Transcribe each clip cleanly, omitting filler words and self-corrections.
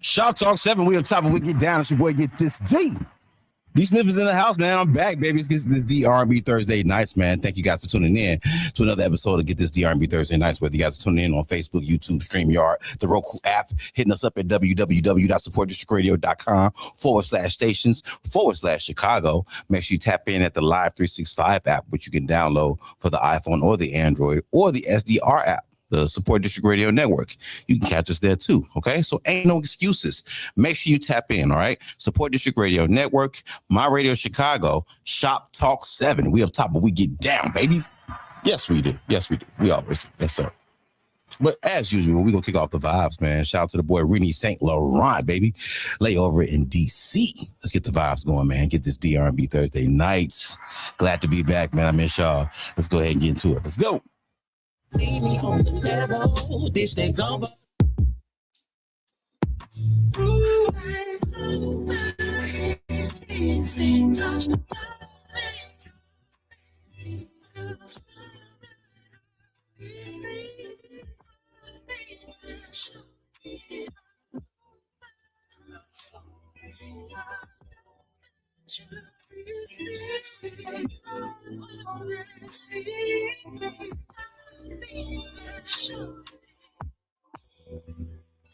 Shoptalk 7, we on top of We Get Down. It's your boy GetThisD. D Smith is in the house, man. I'm back, baby. It's GetThisD R&B Thursday nights, man. Thank you guys for tuning in to another episode of GetThisD R&B Thursday nights. Whether you guys are tuning in on Facebook, YouTube, StreamYard, the Roku app, hitting us up at www.supportdistrictradio.com/stations/Chicago. Make sure you tap in at the Live 365 app, which you can download for the iPhone or the Android or the SDR app, the Support District Radio Network. You can catch us there too, okay? So ain't no excuses. Make sure you tap in, all right? Support District Radio Network, My Radio Chicago, Shoptalk 7. We up top, but we get down, baby. Yes, we do. Yes, we do. We always do. Yes, sir. But as usual, we're going to kick off the vibes, man. Shout out to the boy Rennie St. Laurent, baby. Layover in D.C. Let's get the vibes going, man. Get this R&B Thursday nights. Glad to be back, man. I miss y'all. Let's go ahead and get into it. Let's go. See me on the level, this they gumbo.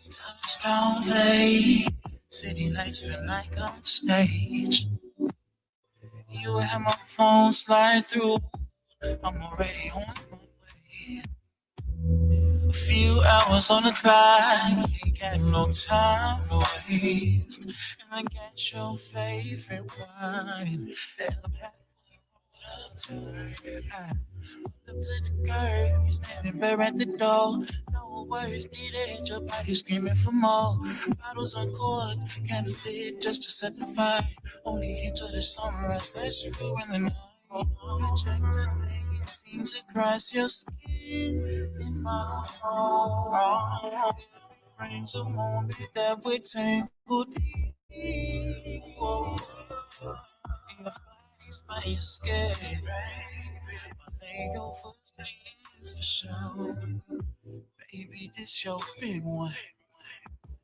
Touchdown late, city lights feel like on stage. You will have my phone slide through, I'm already on my way. A few hours on the clock, ain't got no time to waste. And I got your favorite wine, and I'm happy. Up to the curb, you're standing bare at the door. No words needed, your body screaming for more. Bottles uncorked, candle lit just to set the fire. Only into the sunrise, let's ruin the night. Projected light seems across your skin in my heart. Frames a moment that we tangled deep. Whoa. My escape, my name your first please for sure. Baby, this your big one.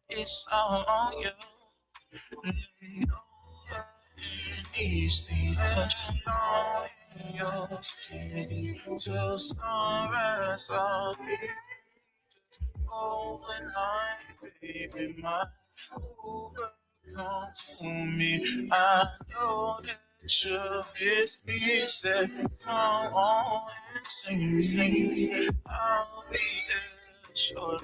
It's all on you. Lay over in easy, touchdown in your city till sunrise. I'll be overnight, baby. My Uber come to me. I know that. Sure, it's me, said, come on and sing. I'll be there, sure.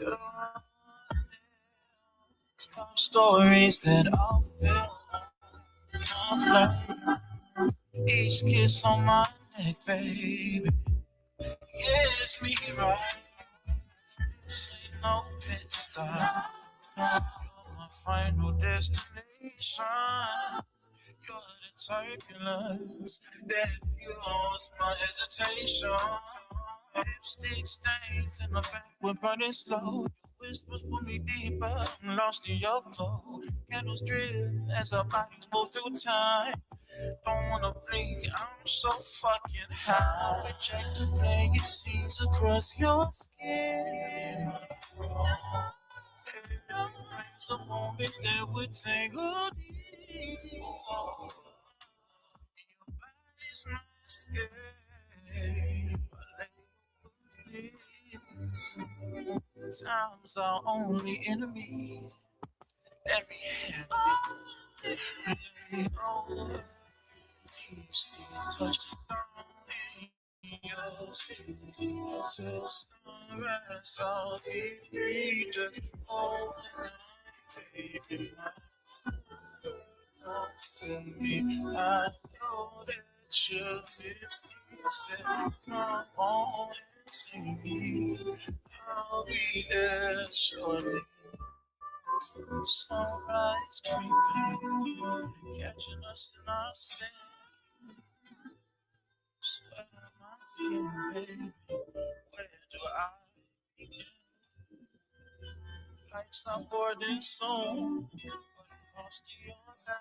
Some stories that I'll feel on my flight. Each kiss on my neck, baby. Kiss me right. This ain't no pit stop. You're my final destination. You're the turbulence that fuels my hesitation. Lipstick stains in my back, we're burning slow. Whispers pull me deeper, I'm lost in your glow. Candles drift as our bodies move through time. Don't wanna blink, I'm so fucking high. Projector playing scenes across your skin. Frames a moment that would tangle deep. Your body's my escape. Time's our only enemy. Let me have it. Lay over. See, touch in your city till sunrise. I'll be free just overnight, baby. Come to me. I know that you're missing. Said, come on and see me. I'll be there shortly. Sunrise creeping, catching us in our sin. Sweat on my skin, baby. Where do I begin? Flights are boarding soon, but I'm lost to your line.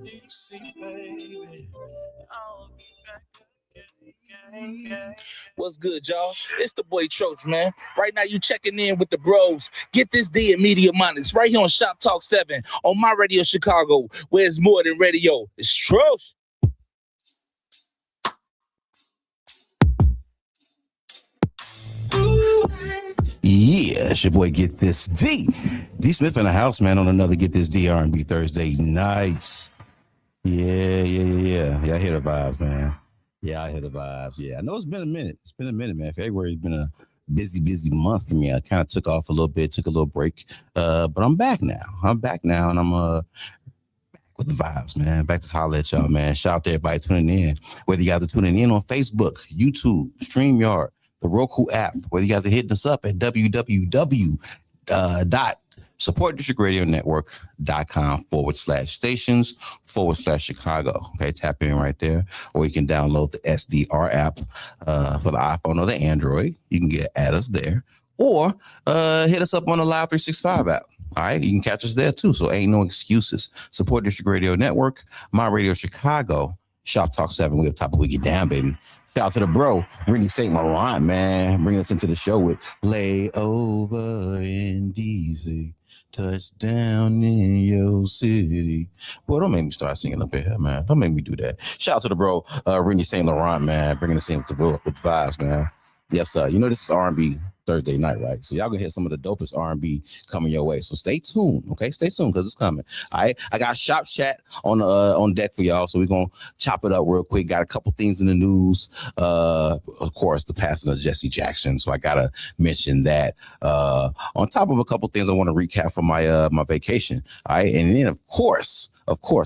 DC, baby. I'll be back again. What's good, y'all? It's the boy Troach, man. Right now, you checking in with the bros. Get this D and Media Monics right here on Shop Talk 7 on my radio Chicago, where it's more than radio. It's Troach. Yeah, it's your boy GetThisD. D Smith in the house, man, on another GetThisD R&B Thursday nights. Yeah. Y'all hear the vibes, man. Yeah, I hear the vibes. Yeah, I know it's been a minute. It's been a minute, man. February's been a busy month for me. I kind of took off a little bit, took a little break, but I'm back now. And I'm with the vibes, man. Back to holler at y'all, man. Shout out to everybody tuning in. Whether you guys are tuning in on Facebook, YouTube, StreamYard, the Roku app, whether you guys are hitting us up at www.supportdistrictradionetwork.com/stations/Chicago. Okay, tap in right there. Or you can download the SDR app for the iPhone or the Android. You can add us there. Or hit us up on the Live 365 app. All right, you can catch us there too. So ain't no excuses. Support District Radio Network, My Radio Chicago, Shop Talk 7. We up top, we get down, baby. Shout out to the bro, Rennie St. Laurent, man, bringing us into the show with Layover in DC, Touchdown in your city. Boy, don't make me start singing up here, man. Don't make me do that. Shout out to the bro, Rennie St. Laurent, man, bringing us in with the vibes, man. Yes, sir. You know this is R&B Thursday night, right? So y'all gonna hear some of the dopest R&B coming your way. So stay tuned, okay? Stay tuned because it's coming. All right, I got shop chat on deck for y'all, so we're gonna chop it up real quick. Got a couple things in the news. Of course, the passing of Jesse Jackson, so I gotta mention that. On top of a couple things, I want to recap from my my vacation. All right, and then of course,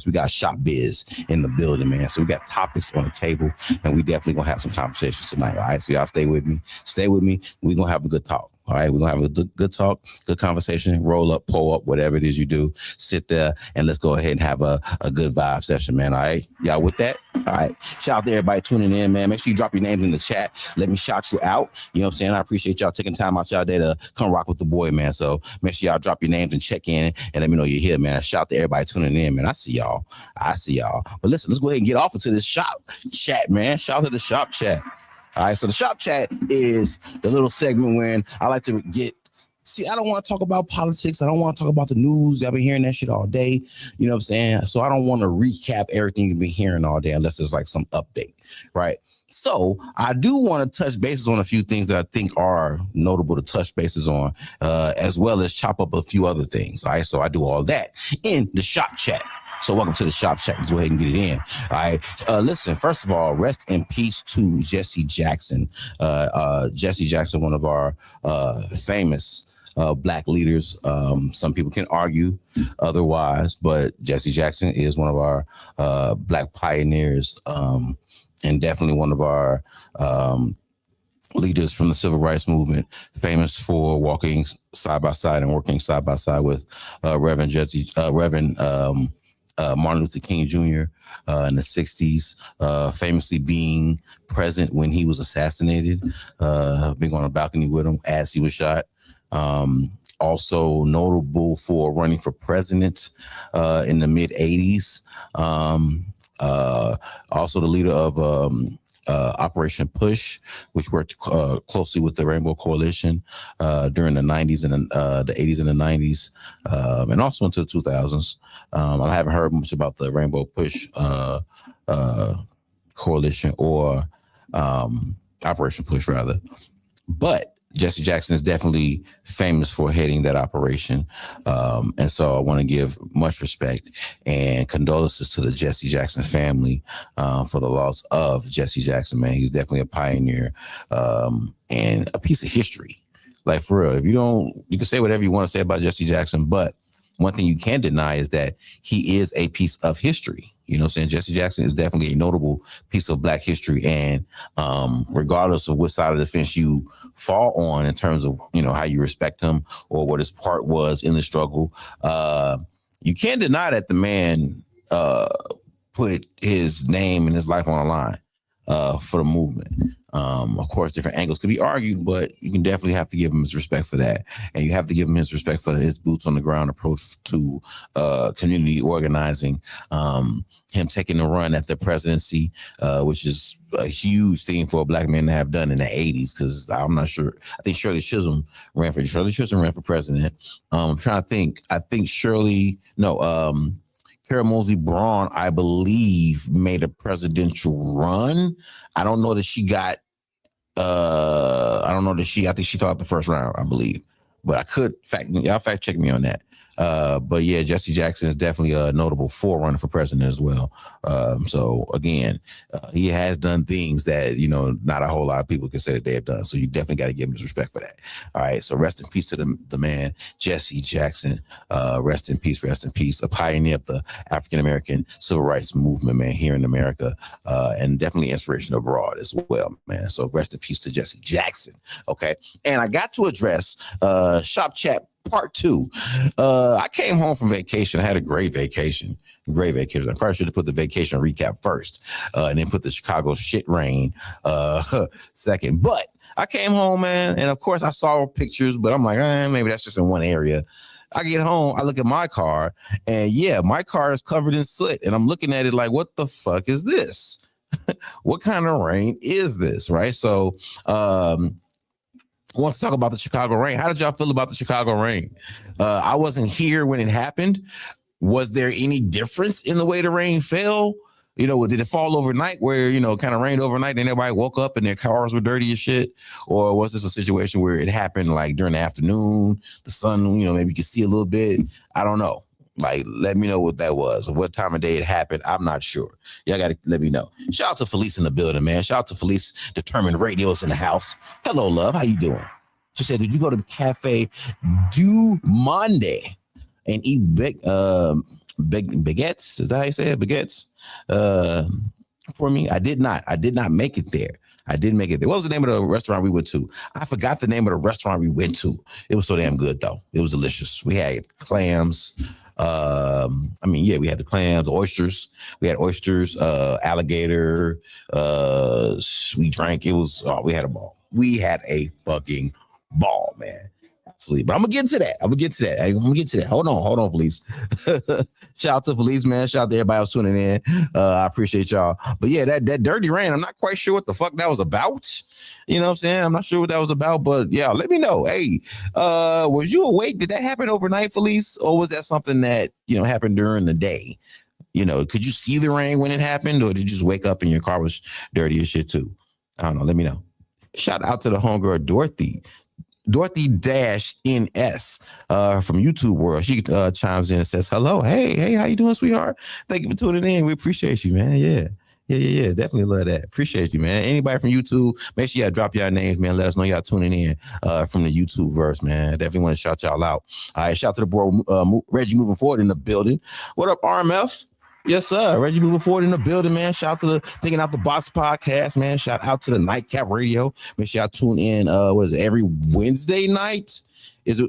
we got Shop Biz in the building, man. So we got topics on the table, and we definitely gonna have some conversations tonight. All right, so y'all stay with me. We're gonna have a good talk. All right, we're gonna have a good talk, good conversation. Roll up, pull up, whatever it is you do. Sit there and let's go ahead and have a good vibe session, man. All right, y'all with that? All right. Shout out to everybody tuning in, man. Make sure you drop your names in the chat. Let me shout you out. You know what I'm saying? I appreciate y'all taking time out y'all day to come rock with the boy, man. So make sure y'all drop your names and check in and let me know you're here, man. Shout out to everybody tuning in, man. I see y'all. But listen, let's go ahead and get off into this shop chat, man. Shout out to the shop chat. All right, so the shop chat is the little segment when I like to I don't want to talk about politics. I don't want to talk about the news. I've been hearing that shit all day. You know what I'm saying? So I don't want to recap everything you've been hearing all day unless there's like some update, right? So I do want to touch bases on a few things that I think are notable to touch bases on, as well as chop up a few other things. All right, so I do all that in the shop chat. So welcome to the shop chat. Let's go ahead and get it in. All right. Listen, first of all, rest in peace to Jesse Jackson. Jesse Jackson, one of our famous black leaders. Some people can argue otherwise, but Jesse Jackson is one of our black pioneers, and definitely one of our leaders from the civil rights movement, famous for walking side by side and working side by side with Reverend Martin Luther King Jr. In the 60s, famously being present when he was assassinated, being on a balcony with him as he was shot. Also notable for running for president in the mid 80s. Also the leader of Operation Push, which worked closely with the Rainbow Coalition during the 90s and the 80s and the 90s, and also into the 2000s. I haven't heard much about the Rainbow Push Coalition or Operation Push, rather. But Jesse Jackson is definitely famous for heading that operation. And so I want to give much respect and condolences to the Jesse Jackson family for the loss of Jesse Jackson, man. He's definitely a pioneer and a piece of history. Like, for real, you can say whatever you want to say about Jesse Jackson, but one thing you can't deny is that he is a piece of history. You know what I'm saying? Jesse Jackson is definitely a notable piece of black history. And regardless of which side of the fence you fall on in terms of, how you respect him or what his part was in the struggle, you can't deny that the man put his name and his life on the line. for the movement. Of course, different angles could be argued, but you can definitely have to give him his respect for that. And you have to give him his respect for his boots on the ground approach to community organizing. Him taking the run at the presidency, which is a huge thing for a black man to have done in the 80s, because I'm not sure. I think Shirley Chisholm ran for president. I'm trying to think. I think Carol Moseley Braun, I believe, made a presidential run. I don't know that she got, I think she fell out the first round, I believe. But I could fact check me on that. But yeah, Jesse Jackson is definitely a notable forerunner for president as well. So again, he has done things that, not a whole lot of people can say that they have done. So you definitely got to give him his respect for that. All right. So rest in peace to the man, Jesse Jackson. Rest in peace. A pioneer of the African-American civil rights movement, man, here in America, and definitely inspiration abroad as well, man. So rest in peace to Jesse Jackson. Okay. And I got to address Shop Chat Part 2. I came home from vacation. I had a great vacation. I probably should have put the vacation recap first, and then put the Chicago shit rain second. But I came home, man, and of course I saw pictures, but I'm like, maybe that's just in one area. I get home, I look at my car, and yeah, my car is covered in soot, and I'm looking at it like, what the fuck is this? What kind of rain is this, right? So, I want to talk about the Chicago rain. How did y'all feel about the Chicago rain? I wasn't here when it happened. Was there any difference in the way the rain fell? Did it fall overnight where, kind of rained overnight and everybody woke up and their cars were dirty as shit? Or was this a situation where it happened like during the afternoon, the sun, maybe you could see a little bit? I don't know. Like, let me know what that was or what time of day it happened. I'm not sure. Y'all got to let me know. Shout out to Felice in the building, man. Shout out to Felice Determined Radios in the house. Hello, love. How you doing? She said, did you go to the Cafe du Monde and eat baguettes? Is that how you say it? Baguettes? For me? I did not make it there. I didn't make it there. What was the name of the restaurant we went to? I forgot the name of the restaurant we went to. It was so damn good, though. It was delicious. We had clams. We had the clams, oysters. We had oysters, alligator. We drank. We had a ball. We had a fucking ball, man. Absolutely. But I'm gonna get to that. Hold on, Felice. Shout out to Felice, man. Shout out to everybody else tuning in. I appreciate y'all. But yeah, that dirty rain, I'm not quite sure what the fuck that was about. You know what I'm saying? I'm not sure what that was about, but yeah, let me know. Hey, was you awake? Did that happen overnight, Felice? Or was that something that, happened during the day? Could you see the rain when it happened? Or did you just wake up and your car was dirty as shit too? I don't know. Let me know. Shout out to the homegirl, Dorothy-NS from YouTube World. She chimes in and says, hello. Hey, how you doing, sweetheart? Thank you for tuning in. We appreciate you, man. Yeah. Definitely love that. Appreciate you, man. Anybody from YouTube, make sure y'all drop y'all names, man. Let us know y'all tuning in from the YouTube verse, man. Definitely want to shout y'all out. All right, shout out to the bro Reggie moving forward in the building. What up, RMF? Yes, sir. Reggie moving forward in the building, man. Shout out to the Thinking Out the Box podcast, man. Shout out to the Nightcap Radio. Make sure y'all tune in. Every Wednesday night? It's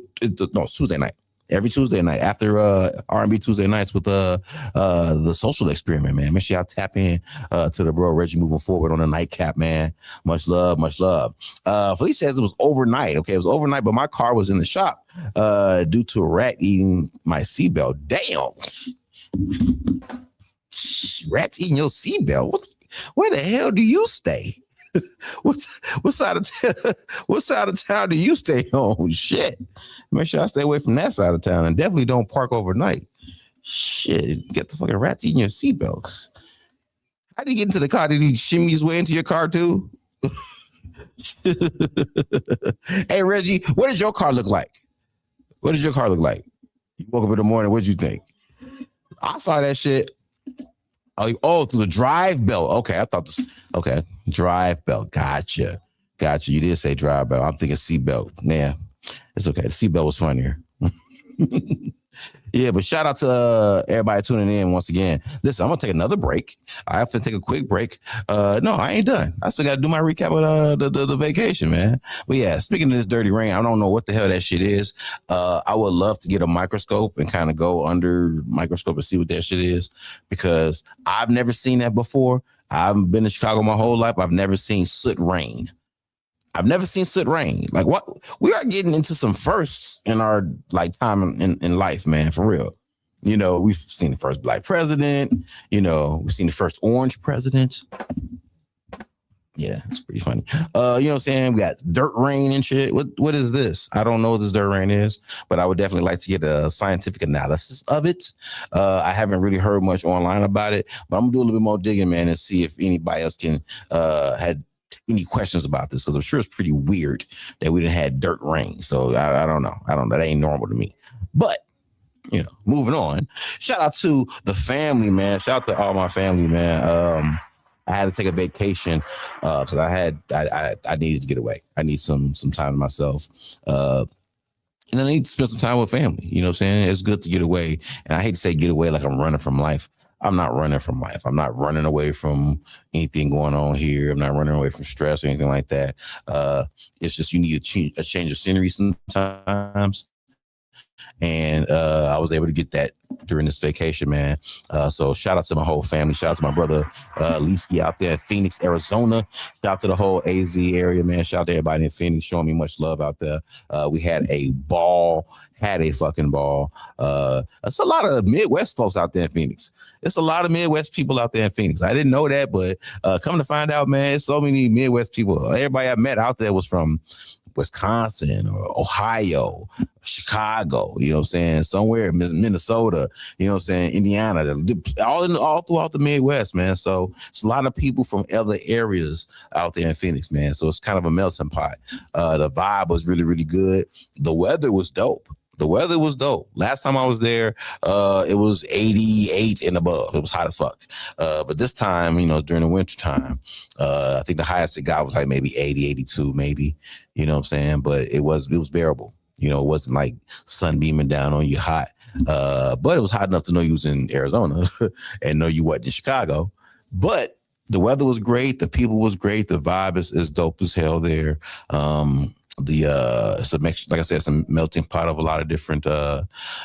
Tuesday night. Every Tuesday night after R&B Tuesday nights with the social experiment, man. Make sure y'all tap in to the bro Reggie moving forward on the Nightcap, man. Much love. Felice says it was overnight. Okay, it was overnight, but my car was in the shop due to a rat eating my seatbelt. Damn. Rats eating your seatbelt. Where the hell do you stay? what side of town do you stay on? Shit. Make sure I stay away from that side of town, and definitely don't park overnight. Shit, get the fucking rats eating your seatbelt. How did he get into the car? Did he shimmy his way into your car too? Hey Reggie, what does your car look like? You woke up in the morning, what did you think? I saw that shit. Oh, through the drive belt. Okay, I thought this. Okay, drive belt. Gotcha. You did say drive belt. I'm thinking seat belt. Yeah, it's okay. The seat belt was funnier. Yeah, but shout out to everybody tuning in once again. Listen, I'm gonna take another break. I have to take a quick break. No, I ain't done. I still gotta do my recap of the vacation, man. But yeah, speaking of this dirty rain, I don't know what the hell that shit is. I would love to get a microscope and kind of go under microscope and see what that shit is, because I've never seen that before. I've been in Chicago my whole life. I've never seen soot rain. I've never seen soot rain. Like what? We are getting into some firsts in our like time in life, man, for real. You know, we've seen the first black president. You know, we've seen the first orange president. Yeah, it's pretty funny. You know what I'm saying? We got dirt rain and shit. What is this? I don't know what this dirt rain is, but I would definitely like to get a scientific analysis of it. I haven't really heard much online about it, but I'm gonna do a little bit more digging, man, and see if anybody else can had any questions about this, because I'm sure it's pretty weird that we didn't have dirt rain. So I don't know. That ain't normal to me. But you know, moving on. Shout out to the family, man. Shout out to all my family, man. I had to take a vacation because I needed to get away. I need some time to myself. And I need to spend some time with family. You know what I'm saying? It's good to get away. And I hate to say get away like I'm running from life. I'm not running from life. I'm not running away from anything going on here. I'm not running away from stress or anything like that. It's just you need a change of scenery sometimes. And I was able to get that during this vacation, man. So shout out to my whole family. Shout out to my brother Leesky out there in Phoenix, Arizona. Shout out to the whole AZ area, man. Shout out to everybody in Phoenix showing me much love out there. We had a ball, fucking ball. That's a lot of Midwest folks out there in Phoenix. There's a lot of Midwest people out there in Phoenix. I didn't know that, but come to find out, man, so many Midwest people. Everybody I met out there was from Wisconsin or Ohio, Chicago, you know what I'm saying? Somewhere Minnesota, you know what I'm saying? Indiana, all throughout the Midwest, man. So it's a lot of people from other areas out there in Phoenix, man. So it's kind of a melting pot. The vibe was really, really good. The weather was dope. Last time I was there, it was 88 and above. It was hot as fuck. But this time, you know, during the winter time, I think the highest it got was like maybe 80, 82, maybe. You know what I'm saying? But it was bearable. You know, it wasn't like sun beaming down on you hot. But it was hot enough to know you was in Arizona and know you wasn't in Chicago. But the weather was great. The people was great. The vibe is dope as hell there. It's a mix, like I said, it's a melting pot of a lot of different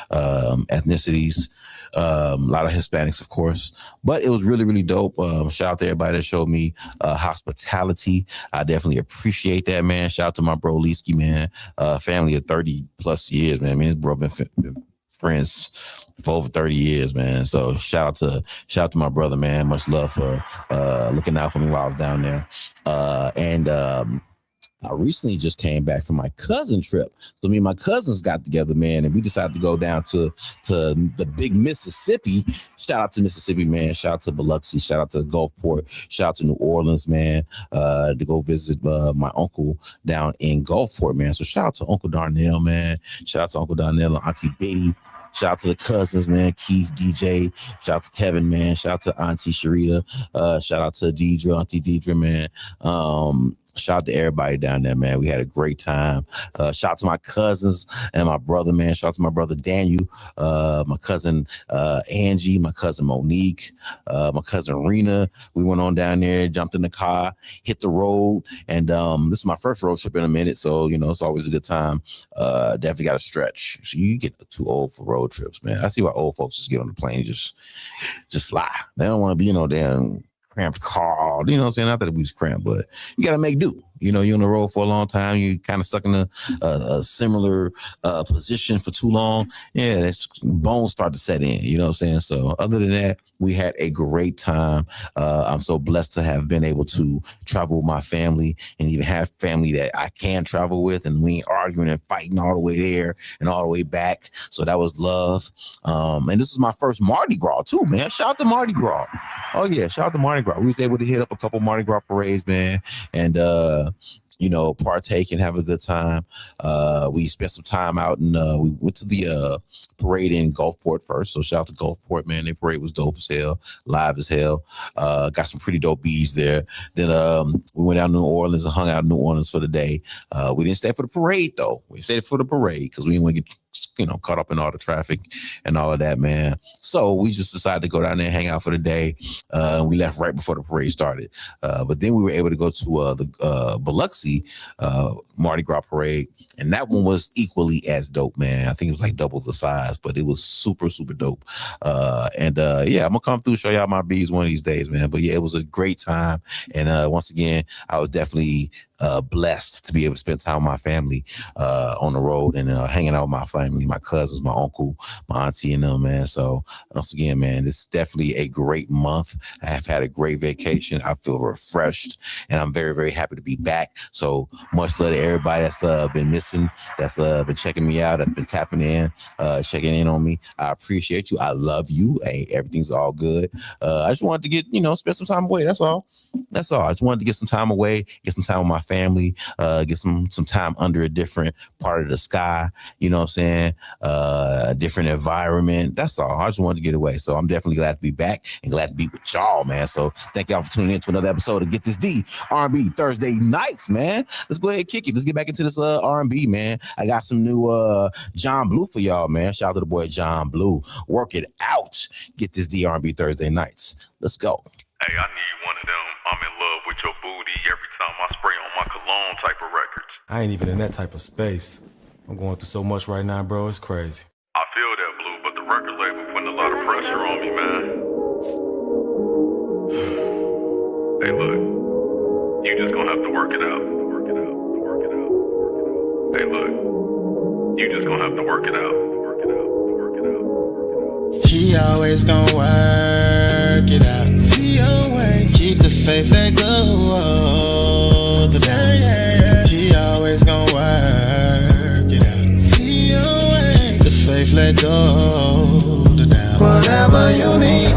ethnicities, a lot of Hispanics, of course, but it was really, really dope. Shout out to everybody that showed me hospitality. I definitely appreciate that, man. Shout out to my bro Leesky, man. Family of 30 plus years, man. I mean, his bro been friends for over 30 years, man. So shout out to my brother, man. Much love for looking out for me while I was down there. I recently just came back from my cousin trip. So me and my cousins got together, man, and we decided to go down to the big Mississippi. Shout out to Mississippi, man. Shout out to Biloxi. Shout out to Gulfport. Shout out to New Orleans, man, to go visit my uncle down in Gulfport, man. So shout out to Uncle Darnell, man. Shout out to Uncle Darnell and Auntie Betty. Shout out to the cousins, man. Keith, DJ. Shout out to Kevin, man. Shout out to Auntie Sharita. Shout out to Auntie Deidre, man. Shout out to everybody down there, man. We had a great time. Shout out to my cousins and my brother, man. Shout out to my brother Daniel, my cousin Angie, my cousin Monique, my cousin Rena. We went on down there, jumped in the car, hit the road, and this is my first road trip in a minute, so you know it's always a good time. Definitely got to stretch. So you get too old for road trips, man. I see why old folks just get on the plane and just fly. They don't want to be in no damn cramped car, you know what I'm saying? Not that we was cramped, but you got to make do. You know, you're on the road for a long time. You kind of stuck in a similar position for too long. Yeah, that's bones start to set in. You know what I'm saying? So other than that, we had a great time. I'm so blessed to have been able to travel with my family and even have family that I can travel with. And we ain't arguing and fighting all the way there and all the way back. So that was love. And this is my first Mardi Gras too, man. Shout out to Mardi Gras. Oh yeah, shout out to Mardi Gras. We was able to hit up a couple Mardi Gras parades, man. And you know, partake and have a good time. We spent some time out and we went to the parade in Gulfport first. So shout out to Gulfport, man. Their parade was dope as hell, live as hell. Got some pretty dope bees there. Then we went out to New Orleans and hung out in New Orleans for the day. We didn't stay for the parade though. We stayed for the parade because we didn't want to get caught up in all the traffic and all of that, man. So we just decided to go down there and hang out for the day. We left right before the parade started. But then we were able to go to the Biloxi Mardi Gras parade. And that one was equally as dope, man. I think it was like double the size, but it was super, super dope. I'm going to come through, show y'all my beads one of these days, man. But yeah, it was a great time. And once again, I was definitely blessed to be able to spend time with my family on the road and hanging out with my family, my cousins, my uncle, my auntie, and them, man. So once again, man, this is definitely a great month. I have had a great vacation. I feel refreshed, and I'm very, very happy to be back. So much love to everybody that's been missing, that's been checking me out, that's been tapping in, checking in on me. I appreciate you. I love you. Hey, everything's all good. I just wanted to get, spend some time away. That's all. I just wanted to get some time away, get some time with my family, get some time under a different part of the sky, you know what I'm saying? A different environment. That's all. I just wanted to get away. So I'm definitely glad to be back and glad to be with y'all, man. So thank y'all for tuning in to another episode of Get This D R&B Thursday nights, man. Let's go ahead and kick it. Let's get back into this R&B, man. I got some new John Blue for y'all, man. Shout out to the boy John Blue. Work it out. Get This D R&B Thursday nights. Let's go. Hey, I need one of them I'm in love with your booty every time I spray on my cologne type of records. I ain't even in that type of space. I'm going through so much right now, bro. It's crazy. I feel that, Blue, but the record label putting a lot of pressure on me, man. Hey, look, you just gonna have to work it out. Hey, look, you just gonna have to work it out. He always gonna work it out. He always keep the faith, let go the doubt. He always gonna work it out. He always keep the faith, let go the doubt. Whatever you need,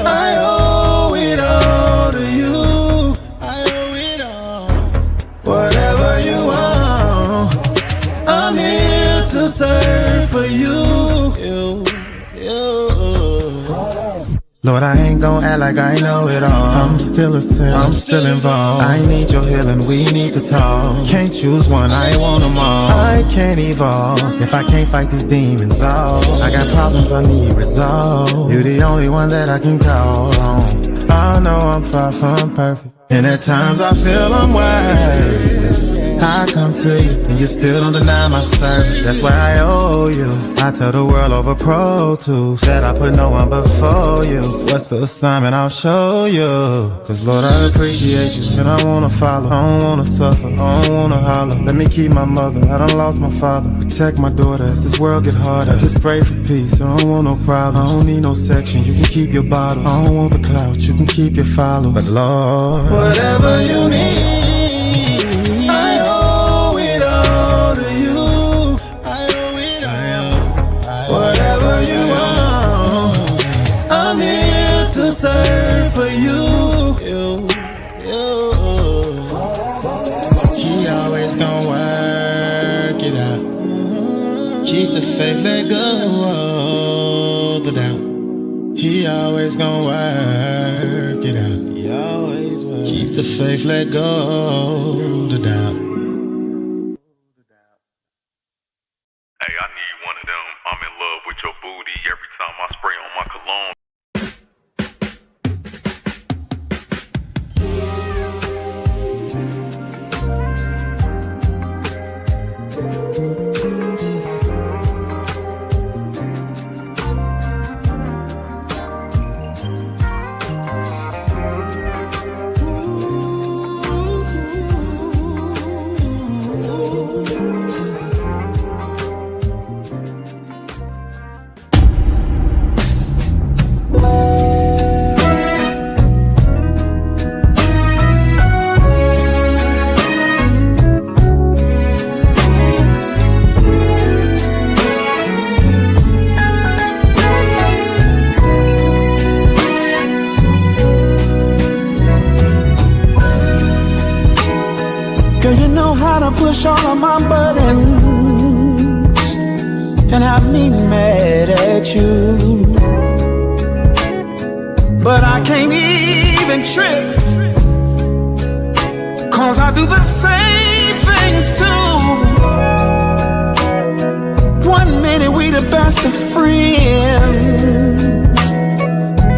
I owe it all to you. I owe it all. Whatever you want, I'm here to serve for you. Lord, I ain't gon' act like I know it all. I'm still a sinner, I'm still involved. I need your healing, we need to talk. Can't choose one, I want them all. I can't evolve if I can't fight these demons all. I got problems I need resolved. You're the only one that I can call on. I know I'm far from perfect, and at times I feel I'm worthless. I come to you, and you still don't deny my service. That's why I owe you. I tell the world over Pro Tools that I put no one before you. What's the assignment? I'll show you. Cause Lord, I appreciate you, and I wanna follow. I don't wanna suffer, I don't wanna holler. Let me keep my mother, I done lost my father. Protect my daughter as this world get harder. I just pray for peace, I don't want no problems. I don't need no section, you can keep your bottles. I don't want the clout, you can keep your followers. But Lord, whatever you need, I owe it all to you. I owe it all. Whatever you want, I'm here to serve for you. He always gonna work it out. Keep the faith, let go the doubt. He always gonna work it out. He always will. Keep the faith, let go the doubt. Hey, I need one of them I'm in love with your booty every time I spray on my cologne. Girl, you know how to push all of my buttons and have me mad at you, but I can't even trip, cause I do the same things too. the best of friends,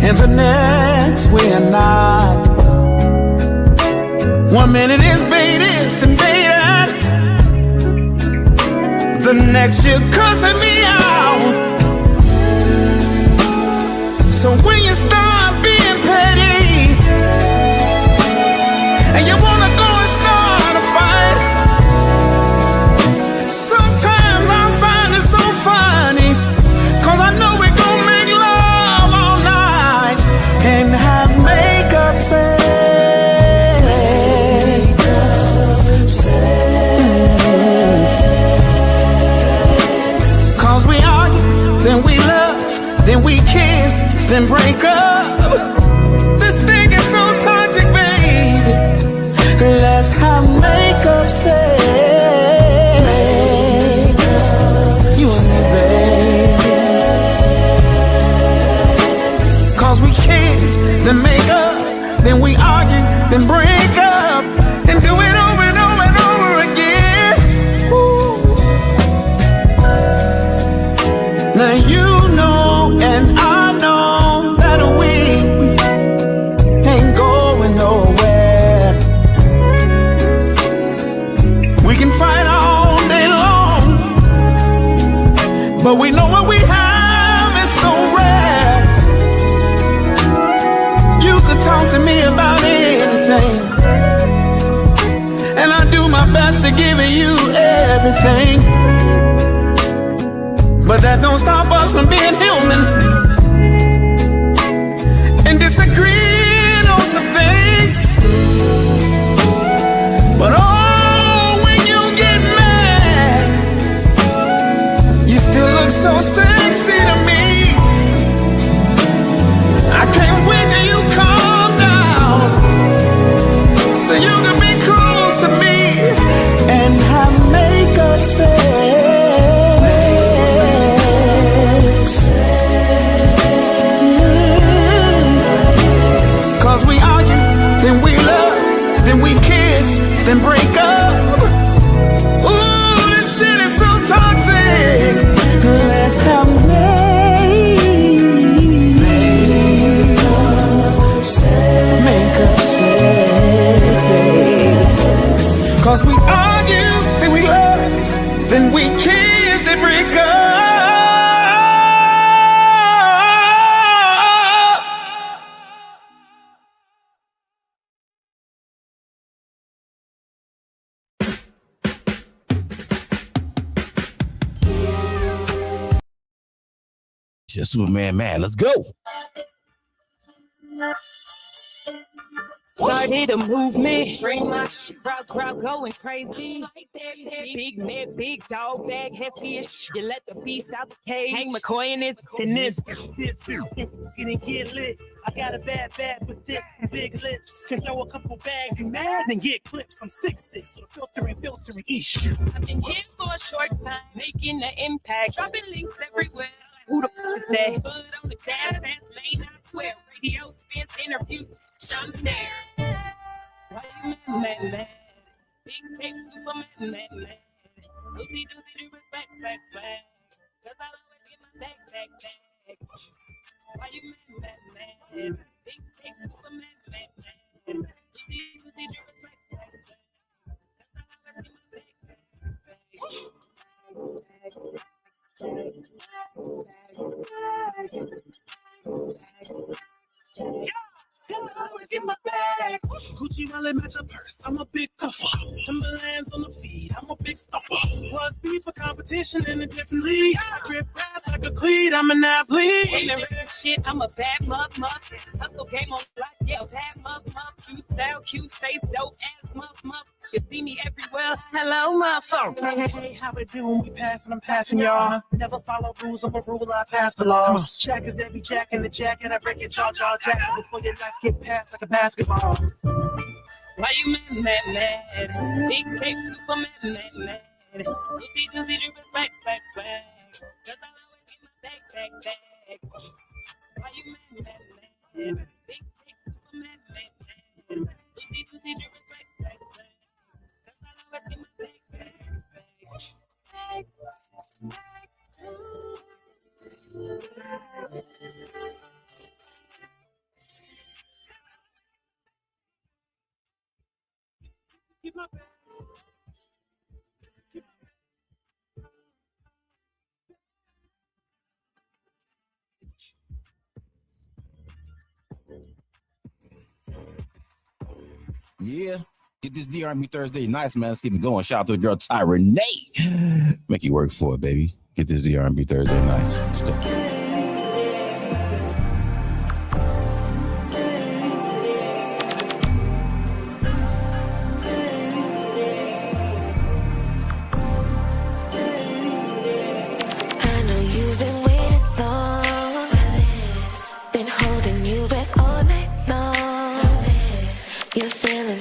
and the next we're not. One minute is bae this and bae that, the next you're cussing me out. So when you start being petty and you wanna go and start a fight, sometimes I find it so funny, cause I know we gon' make love all night and have makeup sex. Cause we argue, then we love, then we kiss, then break up. This thing is so toxic, baby. Let's have makeup sex. You and me, baby. Cause we kiss, then make up, then we argue, then break up, and do it over and over and over again. Ooh. Now you know and I know that we ain't going nowhere. We can fight all day long, but we know what we have is so rare. You could talk to me about anything, and I do my best to give you everything, but that don't stop us from being human and disagreeing on some things. But oh, when you get mad, you still look so sexy to me. I can't wait till you calm down so you can be close to me and have makeup sex. Cause we argue, then we love, then we kiss, then break up. Ooh, this shit is so toxic. Let's have makeup sex, baby. Cause we argue, then we love, then we kiss, then break up. Just Superman, man. Let's go. Started a movement, bring my crowd going crazy. Big man, big dog bag, heavy-ish. You let the beast out the cage. Hank McCoy in this Getting get lit. I got a bad with thick big lips. Can throw a couple bags, you mad and get clips. I'm 6'6", so filtering, ish. I've been here for a short time, making an impact. Dropping links everywhere. Who the fuck is that? Hood on the gas, fast lane, I swear. Radio spins, interviews, I'm there. Why you mad? Big tape, Superman, mad. Doozy, do respect, flag. Cause I'll always get my back. Why you mad? Big tape, Superman, mad. Doozy, do respect, flag. Cause I'll always get my back. Always get my bag. Gucci wallet match a purse. I'm a big puffer. Timberlands on the feet. I'm a big stomper. Was beef for competition in a different league. I grip grass like a cleat. I'm an athlete. Ain't no real shit. I'm a bad muff. Hustle game on block. Yeah, bad muff. Cute style, cute face, dope ass muff. You see me everywhere. Hello, motherfucker. Hey, how we doing? We passing, I'm passing y'all. Never follow rules, I'm a rule, I pass the laws. Jackers that be jacking the jacket, I break it, jaw jacket before your lights get passed like a basketball. Why you mad? Big tape, Superman, mad. Doozy, respect, flag. Cause I always get my back. Why you mad? Big tape, Superman, mad. Doozy, respect, flag. Cause I always get my back. Get my bag. Yeah. Get this R&B Thursday. Nice, man. Let's keep it going. Shout out to the girl Ty Renee. Make you work for it, baby. Get this R&B Thursday nights. Stick.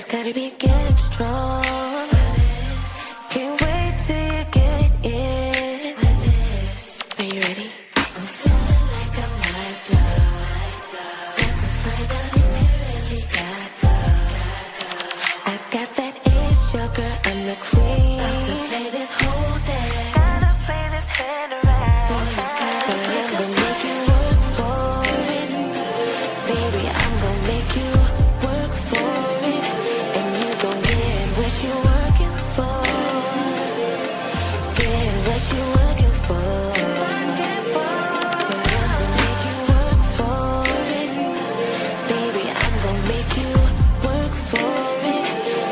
Gotta be getting strong. Can't wait till you get it in. Are you ready? I'm feeling like I might blow. Got to find out if you really got love. I got that ace joker, I'm the queen. About to play this whole thing. Gotta play this hand around. But I'm gonna make you work for it. Baby, I'm gonna make you work for it. What you working for? Get what you working for. But I'm gonna make you work for it. Baby, I'm gonna make you work for it.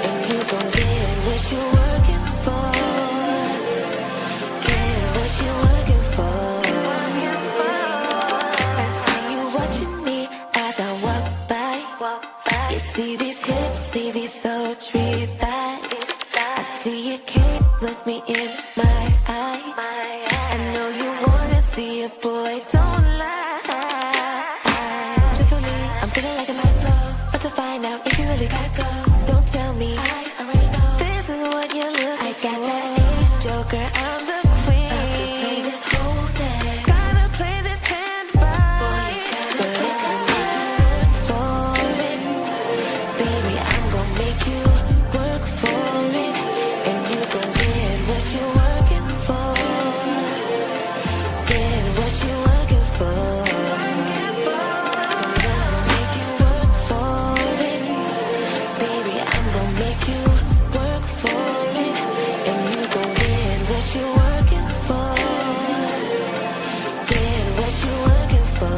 And you gon' get what you working for. Get what you working for. I see you watching me as I walk by. You see these hips, see these soul trees. See you can't look me in my eye. I know you wanna see it, boy, don't lie. Truthfully, I'm feeling like I might blow. But to find out if you really gotta go, don't tell me, I already know. This is what you look I got for. That ace joker, I'm the queen. I could play this whole day. Gotta play this hand right. But I'm gonna for it. Baby, I'm gonna make you work for it. What you working for? Get what you working for. I'm gonna make you work for it. Baby, I'm gonna make you work for it. And you gon' get what you working for. Get what you working for.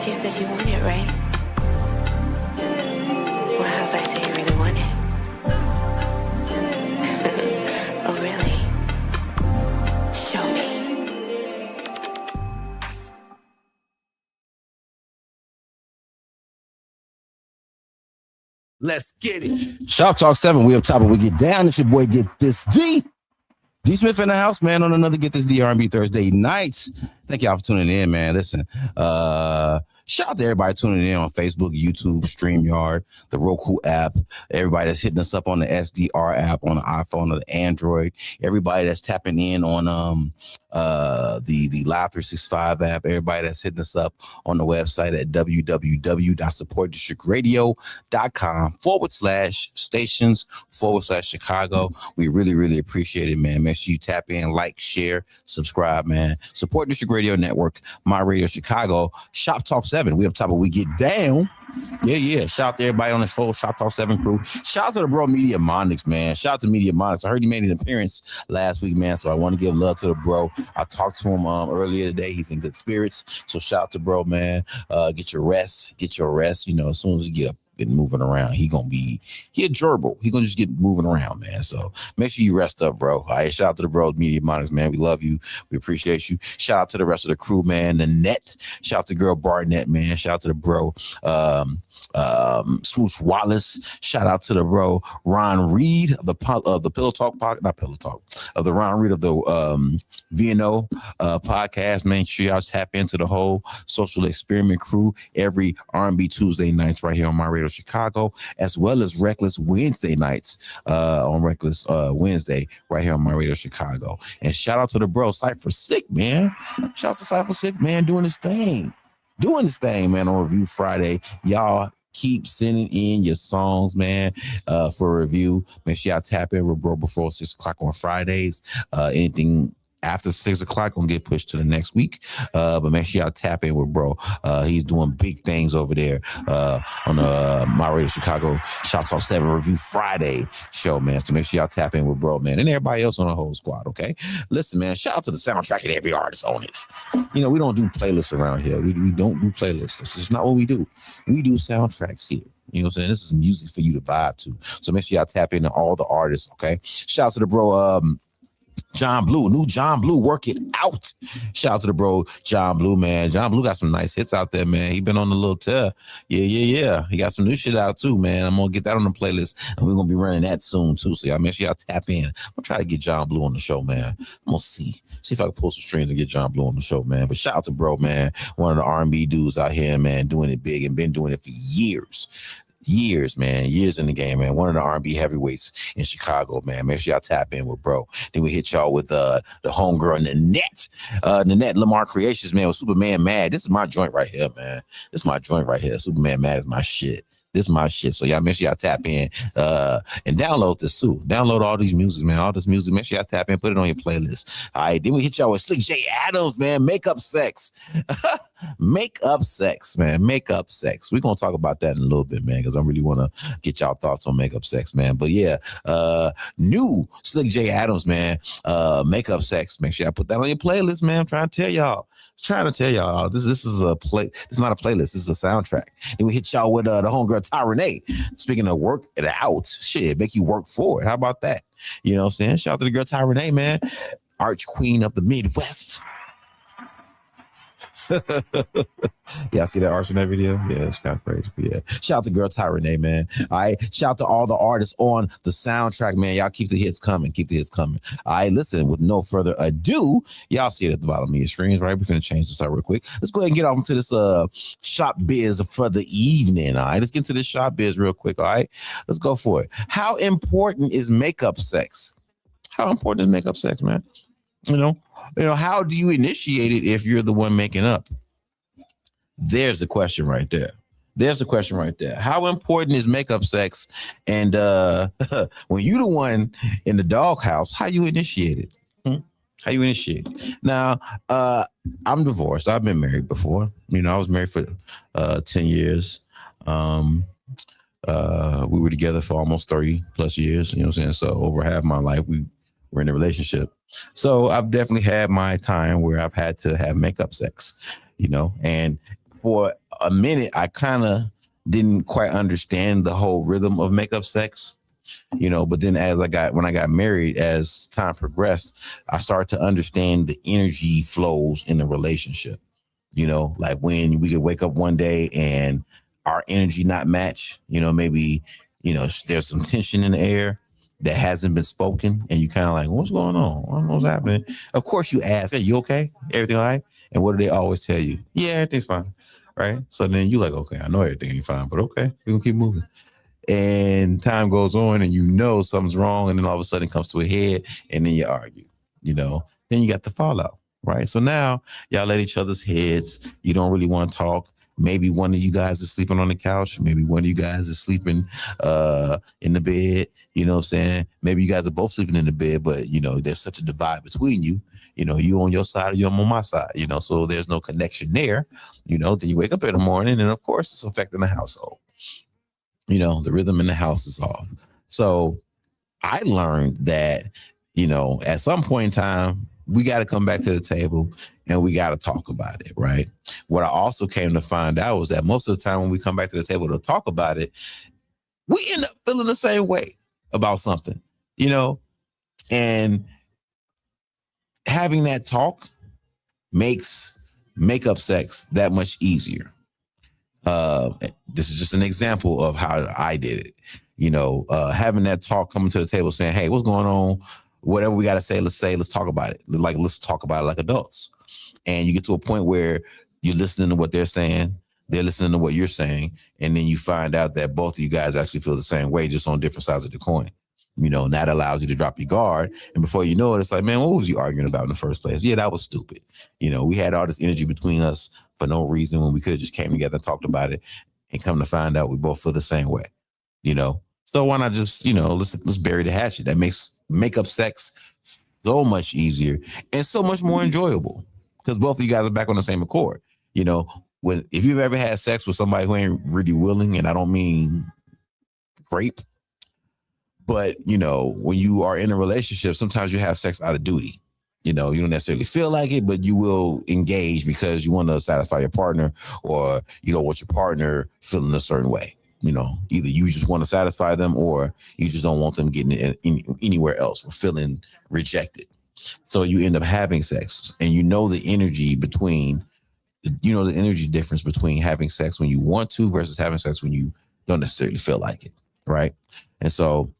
You said you want it, right? Well, how about do you really want it? Oh, really? Show me. Let's get it. Shoptalk 7, we up top and we get down. It's your boy GetThisD. D Smith in the house, man, on another GetThisD R&B Thursday nights. Thank y'all for tuning in, man. Listen, shout out to everybody tuning in on Facebook, YouTube, StreamYard, the Roku app, everybody that's hitting us up on the SDR app, on the iPhone or the Android, everybody that's tapping in on the Live 365 app, everybody that's hitting us up on the website at www.supportdistrictradio.com/stations/Chicago. We really, really appreciate it, man. Make sure you tap in, like, share, subscribe, man. Support District Radio Network, My Radio Chicago, Shop Talk 7. We up top of We Get Down. Yeah. Shout out to everybody on this whole Shop Talk 7 crew. Shout out to the bro Media Monix, man. Shout out to Media Monix. I heard he made an appearance last week, man. So I want to give love to the bro. I talked to him earlier today. He's in good spirits. So shout out to bro, man. Get your rest. You know, as soon as you get up and moving around, he a gerbil. He gonna just get moving around, man. So make sure you rest up, bro. All right, shout out to the bro Media Monix, man. We love you. We appreciate you. Shout out to the rest of the crew, man. The net. Shout out to girl Barnett, man. Shout out to the bro Smooch Wallace. Shout out to the bro Ron Reed of the Pillow Talk podcast, not Pillow Talk, of the Ron Reed of the VNO podcast. Man, sure y'all tap into the whole social experiment crew every R&B Tuesday nights right here on My Radio Chicago, as well as Reckless Wednesday nights on Reckless Wednesday right here on My Radio Chicago. And shout out to the bro Cypher Sick, man. Shout out to Cypher Sick, man, doing this thing, man, on Review Friday. Y'all keep sending in your songs, man, for review. Make sure y'all tap in with bro before 6 o'clock on Fridays. Anything after 6 o'clock gonna get pushed to the next week, but make sure y'all tap in with bro. He's doing big things over there on My Radio Chicago Shop Talk 7 Review Friday show, man. So make sure y'all tap in with bro, man, and everybody else on the whole squad. Okay, listen, man, shout out to the soundtrack and every artist on it. You know, we don't do playlists around here. We don't do playlists. This is not what we do. We do soundtracks here. You know what I'm saying? This is music for you to vibe to. So make sure y'all tap into all the artists. Okay, shout out to the bro John Blue, new John Blue, work it out. Shout out to the bro John Blue, man. John Blue got some nice hits out there, man. He been on the little tear. Yeah. He got some new shit out too, man. I'm gonna get that on the playlist, and we're gonna be running that soon too. So y'all make sure y'all tap in. I'm gonna try to get John Blue on the show, man. I'm gonna see if I can pull some strings and get John Blue on the show, man. But shout out to bro, man, one of the R&B dudes out here, man, doing it big and been doing it for years, man, years in the game, man. One of the R&B heavyweights in Chicago, man. Make sure y'all tap in with bro. Then we hit y'all with the homegirl Nanette Lamar Creations, man, with Superman Mad. This is my joint right here, man. Superman Mad is my shit. This is my shit. So y'all make sure y'all tap in and download this too. Download all these music, man. All this music. Make sure y'all tap in, put it on your playlist. All right. Then we hit y'all with Slick J Adams, man. Makeup Sex. Makeup Sex, man. Makeup Sex. We're gonna talk about that in a little bit, man, because I really want to get y'all thoughts on Makeup Sex, man. But yeah, new Slick J Adams, man. Makeup Sex. Make sure y'all put that on your playlist, man. I'm trying to tell y'all. This is a play. This is not a playlist. This is a soundtrack. And we hit y'all with the homegirl Ty Renee. Speaking of work it out, shit, make you work for it. How about that? You know what I'm saying? Shout out to the girl Ty Renee, man, arch queen of the Midwest. Y'all see that arch in that video? Yeah, it's kind of crazy. But yeah, shout out to girl Ty Renee, man. All right, shout out to all the artists on the soundtrack, man. Y'all keep the hits coming. All right, listen, with no further ado, y'all see it at the bottom of your screens, right? We're gonna change this out real quick. Let's go ahead and get off into this shop biz for the evening. All right, let's get into this shop biz real quick. All right, let's go for it. How important is makeup sex? How important is makeup sex, man? You know, how do you initiate it if you're the one making up? There's the question right there. How important is makeup sex? And when you the one in the doghouse, how you initiate it? Now, I'm divorced. I've been married before. You know, I was married for 10 years. We were together for almost 30 plus years. You know what I'm saying? So over half my life, we were in a relationship. So I've definitely had my time where I've had to have makeup sex, you know, and for a minute, I kind of didn't quite understand the whole rhythm of makeup sex, you know, but then when I got married, as time progressed, I started to understand the energy flows in the relationship, you know, like when we could wake up one day and our energy not match, you know, maybe, you know, there's some tension in the air that hasn't been spoken, and you kind of like, what's going on? I don't know what's happening. Of course, you ask, hey, you okay? Everything all right? And what do they always tell you? Yeah, everything's fine, right? So then you like, okay, I know everything ain't fine, but okay, we're gonna keep moving. And time goes on, and you know something's wrong, and then all of a sudden it comes to a head, and then you argue, you know? Then you got the fallout, right? So now y'all at each other's heads. You don't really want to talk. Maybe one of you guys is sleeping on the couch. Maybe one of you guys is sleeping in the bed. You know what I'm saying? Maybe you guys are both sleeping in the bed, but, you know, there's such a divide between you. You on your side or you on my side, so there's no connection there, then you wake up in the morning and of course it's affecting the household. The rhythm in the house is off. So I learned that, at some point in time, we got to come back to the table and we got to talk about it, right? What I also came to find out was that most of the time when we come back to the table to talk about it, we end up feeling the same way about something, and having that talk makes makeup sex that much easier. This is just an example of how I did it. Having that talk, coming to the table saying, hey, what's going on? Whatever we got to say, let's talk about it. Let's talk about it like adults. And you get to a point where you're listening to what they're saying. They're listening to what you're saying. And then you find out that both of you guys actually feel the same way, just on different sides of the coin. And that allows you to drop your guard. And before you know it, it's like, man, what was you arguing about in the first place? Yeah, that was stupid. We had all this energy between us for no reason when we could have just came together and talked about it, and come to find out we both feel the same way. So why not just, let's bury the hatchet. That makes makeup sex so much easier and so much more enjoyable because both of you guys are back on the same accord. If you've ever had sex with somebody who ain't really willing, and I don't mean rape, but, when you are in a relationship, sometimes you have sex out of duty. You don't necessarily feel like it, but you will engage because you want to satisfy your partner, or you don't want your partner feeling a certain way. Either you just want to satisfy them or you just don't want them getting it anywhere else or feeling rejected. So you end up having sex, and the energy the energy difference between having sex when you want to versus having sex when you don't necessarily feel like it. Right. And so,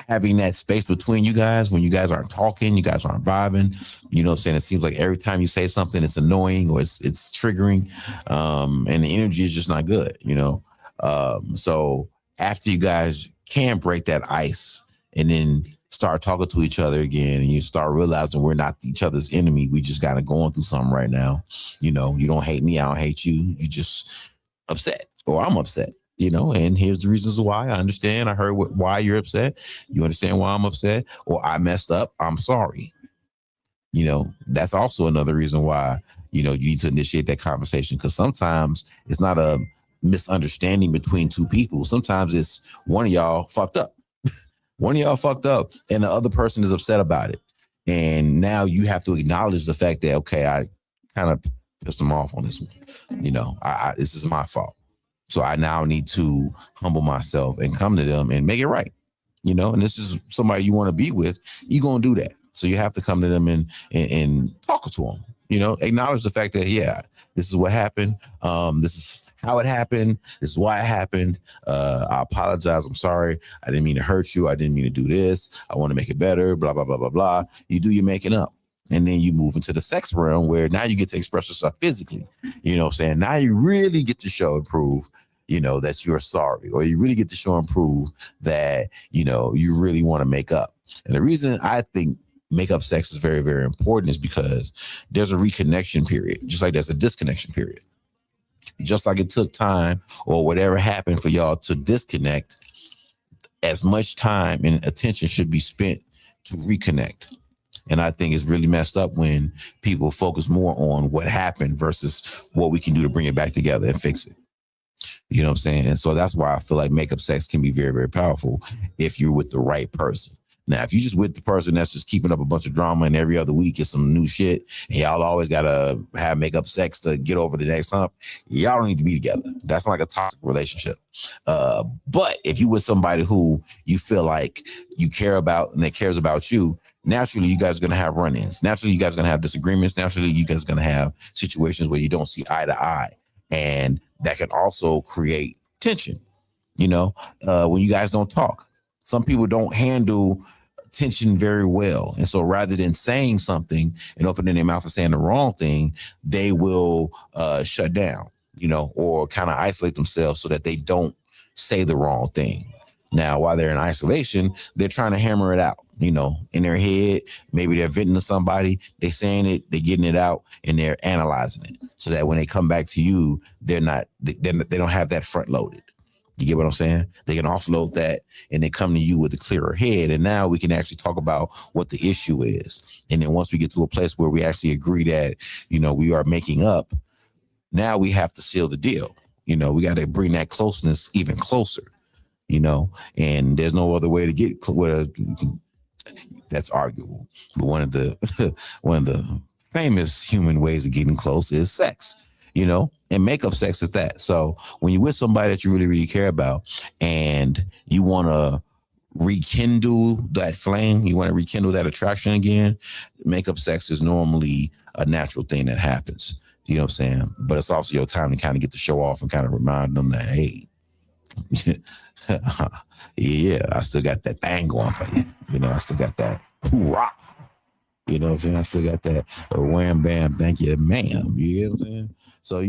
having that space between you guys when you guys aren't talking, you guys aren't vibing, what I'm saying? It seems like every time you say something, it's annoying or it's triggering, and the energy is just not good, so after you guys can break that ice and then start talking to each other again, and you start realizing we're not each other's enemy, we just kind of going through something right now. You don't hate me, I don't hate you, you just upset, or I'm upset. And here's the reasons why. I understand. I heard why you're upset. You understand why I'm upset, or I messed up. I'm sorry. That's also another reason why, you need to initiate that conversation, because sometimes it's not a misunderstanding between two people. Sometimes it's one of y'all fucked up. One of y'all fucked up and the other person is upset about it. And now you have to acknowledge the fact that, okay, I kind of pissed them off on this one. This is my fault. So I now need to humble myself and come to them and make it right. And this is somebody you want to be with. You're going to do that. So you have to come to them and talk to them, acknowledge the fact that, yeah, this is what happened. This is how it happened. This is why it happened. I apologize. I'm sorry. I didn't mean to hurt you. I didn't mean to do this. I want to make it better, blah, blah, blah, blah, blah. You do your making up. And then you move into the sex realm where now you get to express yourself physically. Now you really get to show and prove, that you're sorry, or you really get to show and prove that, you really want to make up. And the reason I think makeup sex is very, very important is because there's a reconnection period, just like there's a disconnection period. Just like it took time or whatever happened for y'all to disconnect, as much time and attention should be spent to reconnect. And I think it's really messed up when people focus more on what happened versus what we can do to bring it back together and fix it. You know what I'm saying? And so that's why I feel like makeup sex can be very, very powerful if you're with the right person. Now, if you just with the person that's just keeping up a bunch of drama and every other week is some new shit, and y'all always got to have makeup sex to get over the next hump, y'all don't need to be together. That's like a toxic relationship. But if you with somebody who you feel like you care about and that cares about you, naturally, you guys are going to have run-ins. Naturally, you guys are going to have disagreements. Naturally, you guys are going to have situations where you don't see eye to eye. And that can also create tension, when you guys don't talk. Some people don't handle tension very well. And so rather than saying something and opening their mouth and saying the wrong thing, they will shut down, or kind of isolate themselves so that they don't say the wrong thing. Now, while they're in isolation, they're trying to hammer it out, in their head. Maybe they're venting to somebody, they're saying it, they're getting it out, and they're analyzing it so that when they come back to you, they don't have that front loaded. You get what I'm saying? They can offload that and they come to you with a clearer head. And now we can actually talk about what the issue is. And then once we get to a place where we actually agree that, we are making up, now we have to seal the deal. We got to bring that closeness even closer, and there's no other way to get that's arguable. But one of the famous human ways of getting close is sex, and makeup sex is that. So when you're with somebody that you really, really care about and you want to rekindle that flame, you want to rekindle that attraction again, makeup sex is normally a natural thing that happens. You know what I'm saying? But it's also your time to kind of get to show off and kind of remind them that, hey, yeah, I still got that thing going for you. I still got that hoorah. You know what I'm saying? I still got that wham bam, thank you, ma'am. You know what I'm saying? So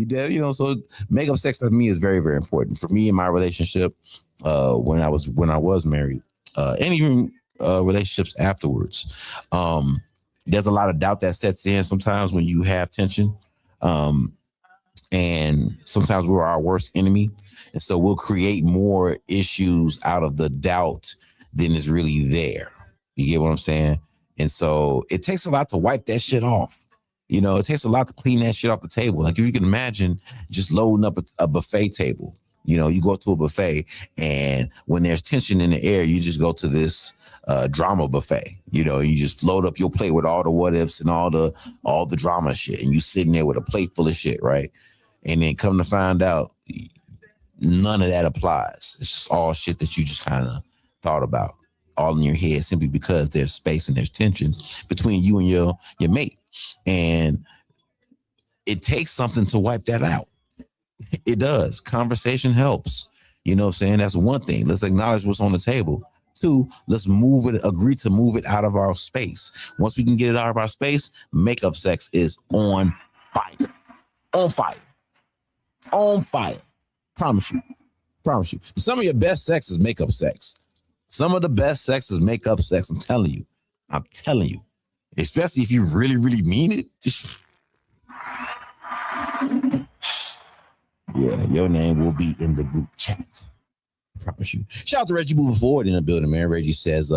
so makeup sex to me is very, very important. For me in my relationship, when I was married, and even relationships afterwards, there's a lot of doubt that sets in sometimes when you have tension. And sometimes we're our worst enemy. And so we'll create more issues out of the doubt than is really there. You get what I'm saying? And so it takes a lot to wipe that shit off. It takes a lot to clean that shit off the table. Like if you can imagine just loading up a buffet table, you go to a buffet and when there's tension in the air, you just go to this drama buffet, you just load up your plate with all the what ifs and all the drama shit. And you sitting there with a plate full of shit, right? And then come to find out, none of that applies. It's just all shit that you just kind of thought about all in your head simply because there's space and there's tension between you and your mate. And it takes something to wipe that out. It does. Conversation helps. You know what I'm saying? That's one thing. Let's acknowledge what's on the table. Two, let's agree to move it out of our space. Once we can get it out of our space, makeup sex is on fire. On fire. On fire. Promise you. Some of your best sex is makeup sex. Some of the best sex is makeup sex. I'm telling you. Especially if you really, really mean it. Yeah, your name will be in the group chat. I promise you. Shout out to Reggie moving forward in the building, man. Reggie says,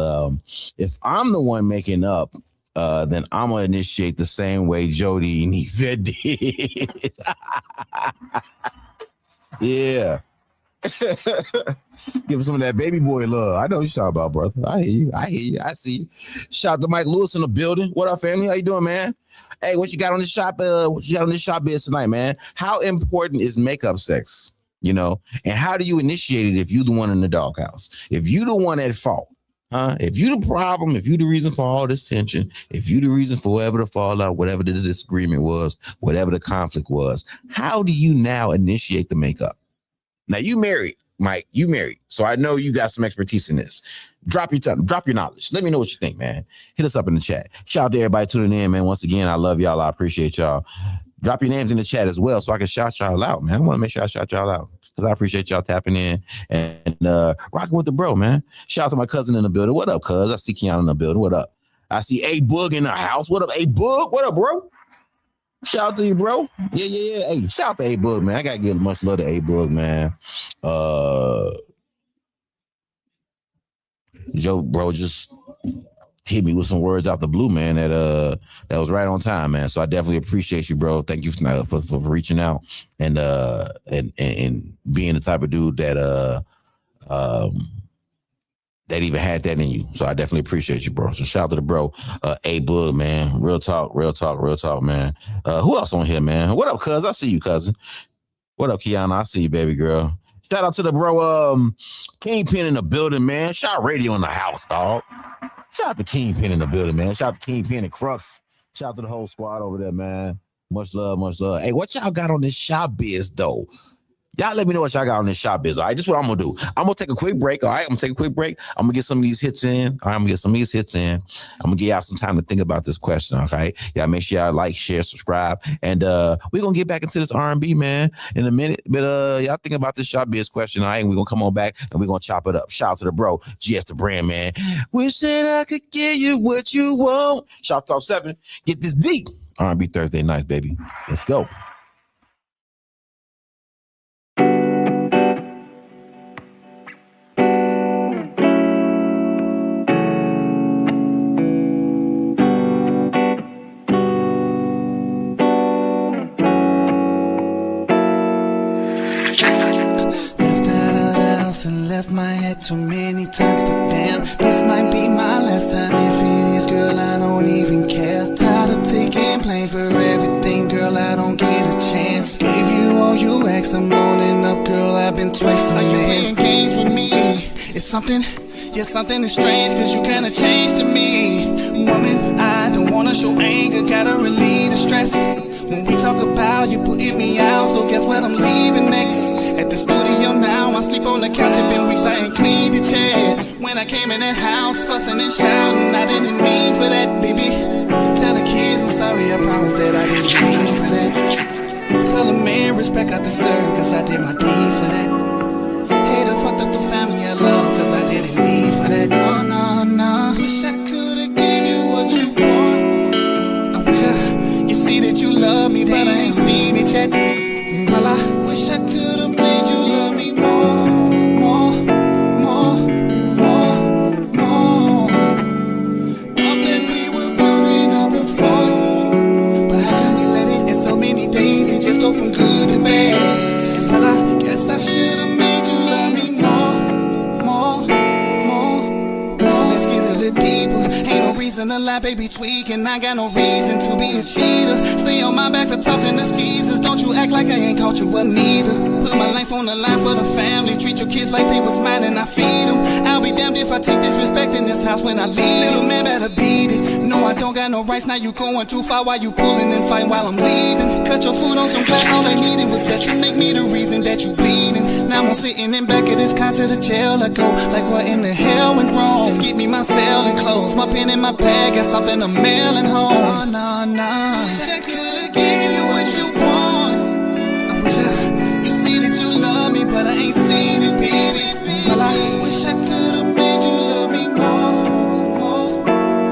if I'm the one making up, then I'm going to initiate the same way Jody and Yvette did. Yeah. Give him some of that baby boy love. I know what you're talking about, brother. I hear you. I see you. Shout out to Mike Lewis in the building. What up, family? How you doing, man? Hey, what you got on this shop? What you got on this shop biz tonight, man? How important is makeup sex? And how do you initiate it if you the one in the doghouse? If you the one at fault, if you the problem, if you the reason for all this tension, if you the reason for whatever the fallout, whatever the disagreement was, whatever the conflict was, how do you now initiate the makeup? Now you married, Mike. You married, so I know you got some expertise in this. Drop your knowledge. Let me know what you think, man. Hit us up in the chat. Shout out to everybody tuning in, man. Once again, I love y'all. I appreciate y'all. Drop your names in the chat as well, so I can shout y'all out, man. I want to make sure I shout y'all out because I appreciate y'all tapping in and rocking with the bro, man. Shout out to my cousin in the building. What up, cuz? I see Keanu in the building. What up? I see A Boog in the house. What up, A Boog? What up, bro? Shout out to you, bro. Yeah. Hey, shout out to A Boog, man. I gotta give much love to A Boog, man. Joe, bro, just hit me with some words out the blue, man. That was right on time, man. So I definitely appreciate you, bro. Thank you for reaching out and being the type of dude that that even had that in you. So I definitely appreciate you, bro. So shout out to the bro, A Boog, man. Real talk, man. Who else on here, man? What up, cuz? I see you, cousin. What up, Kiana? I see you, baby girl. Shout out to the bro, Kingpin in the building, man. Shout radio in the house, dog. Shout out to Kingpin in the building, man. Shout out to Kingpin and Crux. Shout out to the whole squad over there, man. Much love. Hey, what y'all got on this shop biz, though? Y'all let me know what y'all got on this shop biz. All right, this is what I'm going to do. I'm going to take a quick break. All right, I'm going to take a quick break. I'm going to get some of these hits in. All right, I'm going to give y'all some time to think about this question, okay? Y'all make sure y'all like, share, subscribe. And we're going to get back into this R&B, man, in a minute. But y'all think about this shop biz question, all right? And we're going to come on back and we're going to chop it up. Shout out to the bro, GS the brand, man. Wish that I could give you what you want. Shoptalk 7, get this deep. R&B Thursday night, baby. Let's go. too many times, but damn, this might be my last time. If it is, girl, I don't even care. Tired of taking blame for everything, girl, I don't get a chance. Gave you all you asked, I'm loading up, girl, I've been twice the man. Are you playing games with me? It's something, yeah, something is strange, cause you kinda changed to me. Woman, I don't wanna show anger, gotta relieve the stress. When we talk about you putting me out, so guess what I'm leaving next? At the studio now, I sleep on the couch, it's been weeks, I ain't cleaned the chair. When I came in that house, fussing and shouting, I didn't mean for that, baby. Tell the kids I'm sorry, I promise that I didn't mean for that. Tell the man respect I deserve, cause I did my deeds for that. Hater fucked up the family I love, cause I didn't need for that. Oh, no, no. Wish I could've gave you what you want. I wish you see that you love me, but I ain't seen it yet. Well, I wish I could've made you love me more, more, more, more, more. Thought that we were building up a fort, but how could you let it in so many days? It just go from good to bad. And well, I guess I should've made you love me more, more, more. So let's get a little deeper. Ain't no reason to lie, baby, tweaking. I got no reason to be a cheater. Stay on my back for talking to skeezers. Don't you act like I ain't caught you up neither. Put my life on the line for the family. Treat your kids like they was mine and I feed them. I'll be damned if I take disrespect in this house when I leave. Little man better beat it. No, I don't got no rights. Now you going too far while you pulling and fighting while I'm leaving. Cut your foot on some glass. All I needed was that you make me the reason that you bleeding. Now I'm sitting in back of this car to the jail I go. Like what in the hell went wrong? Just get me my cell and clothes. My pen in my bag. Got something I'm mailing home. Oh, no, no. Wish I could've gave you what you want. I wish you see that you love me, but I ain't seen it, baby. Well, I wish I could've made you love me more, more,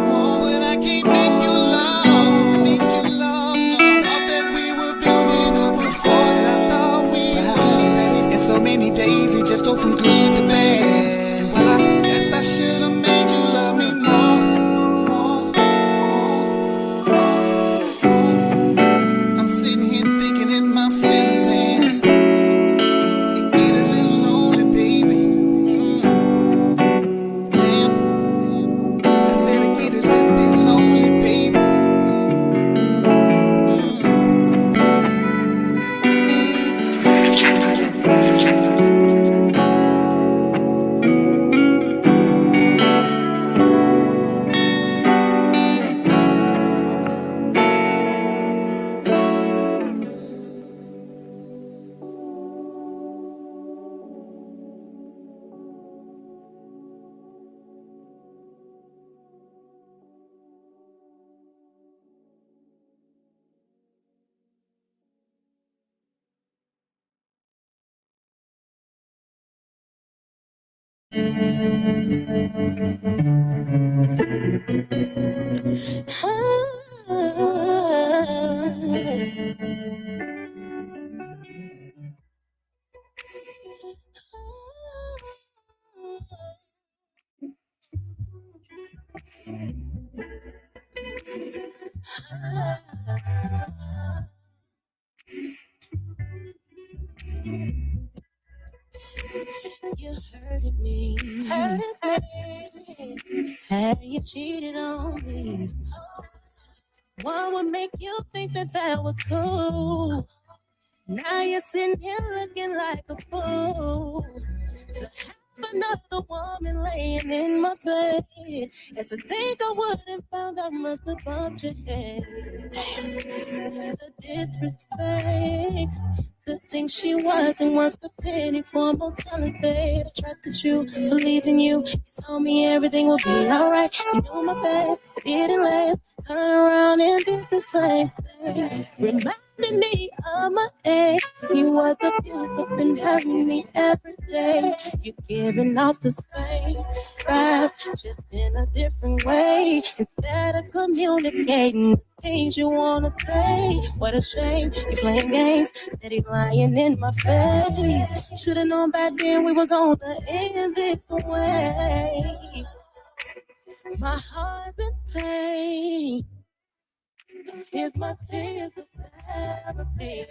more. But I can't make you love, make you love. Thought that we were building up a fort. Said I thought we were. In so many days, it just go from good to bad. Well, I guess I should've made you love me more. I'm sitting here thinking in my feelings and it get a little lonely, baby. Damn, I said it get a little bit lonely, baby. You hurted me, hey, you cheated on me. What would make you think that that was cool? Now you're sitting here looking like a fool. To have another woman laying in my bed, and to think I wouldn't found I must have bumped your head. The disrespect, to think she wasn't worth the penny for Motel's day. I trusted you, believed in you. You told me everything would be alright. You knew my best, it didn't last. Turn around and did the same thing. Reminded me of my ex. He was abusive and hurting me every day. You giving off the same vibes, just in a different way. Instead of communicating the things you wanna say. What a shame, you playing games, steady lying in my face. Should've known back then we were gonna end this way. My heart's in pain. Here's my tears of therapy.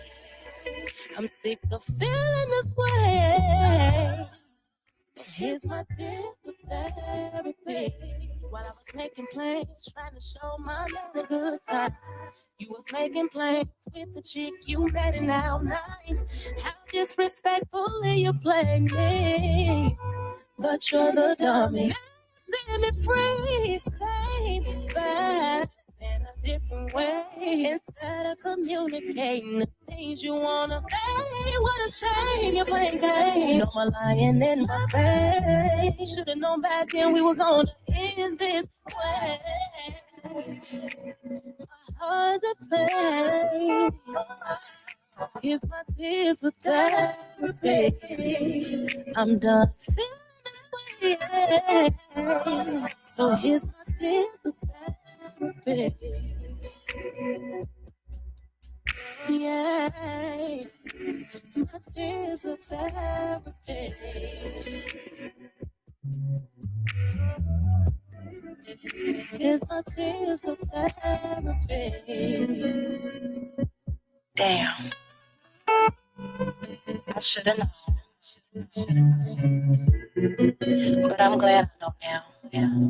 I'm sick of feeling this way. Here's my tip therapy. While I was making plans, trying to show my man a good time. You was making plans with the chick you met in our nine. How disrespectfully you play me. But you're the dummy. Set me free, stay fast in a different way. Instead of communicating the things you wanna say, what a shame you're playing games. No more lying in my face. Should've known back then we were gonna end this way. My heart's a pain. Here's my tears of therapy. I'm done feeling this way. So here's my tears of therapy. Yeah, my tears of therapy. Here's my tears of therapy. Damn, I should've known. But I'm glad I know now. Yeah.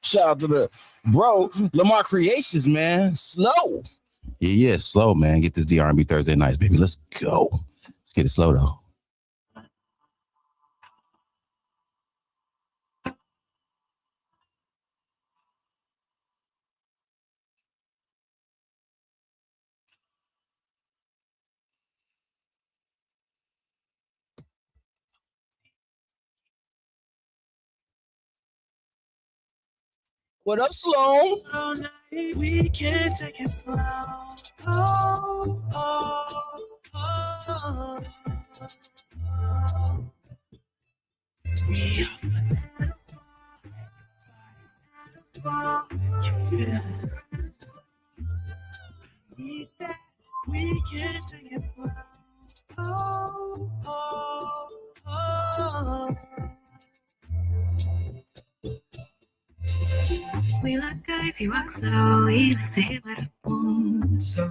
Shout out to the bro, Lamar Creations, man. Slow. Yeah, slow, man. Get this D R&B Thursday nights, baby. Let's go. Let's get it slow, though. What up, Sloan? All night, we can take it slow. Oh, oh, oh. We yeah. We can take it slow. Oh, oh, oh. We like guys, he rocks slow. He likes to hit by the boom. So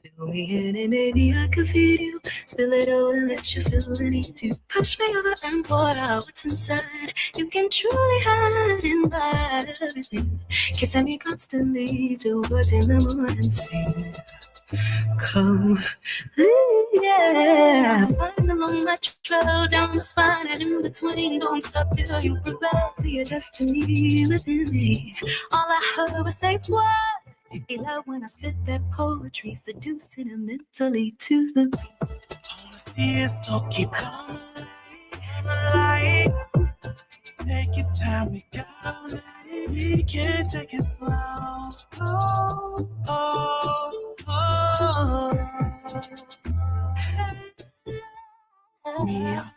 fill me in and maybe I could feed you. Spill it out and let you feel the need to. Push me over and pour out what's inside. You can truly hide and bite everything. Kissing me constantly, 2 birds in the morning sing. Come, yeah. Flies along my trail, down the spine and in between. Don't stop till you prevail for your destiny within me. All I heard was safe word. He loved when I spit that poetry, seducing him mentally to the beat. So keep coming, take your time, we got all night. We can take it slow. Oh, oh, oh. We are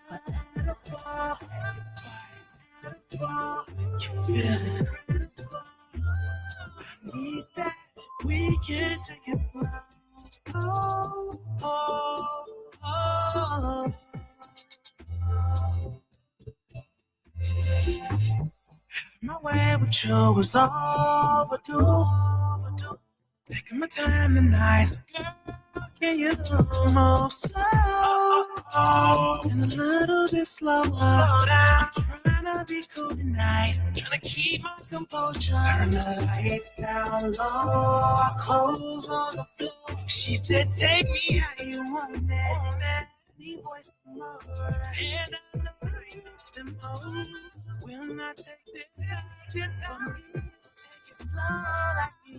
yeah. Need that. We can take it slow. Oh, oh, oh. My way with you was overdue. Taking my time tonight, so girl, can you move slow? And a little bit slower. I'm trying to be cool tonight, trying to keep my composure. Turn the lights down low, our clothes on the floor. She said, take me how you want it. Need voice more, and I know you the most. Will not take this time for me. Take it slow like the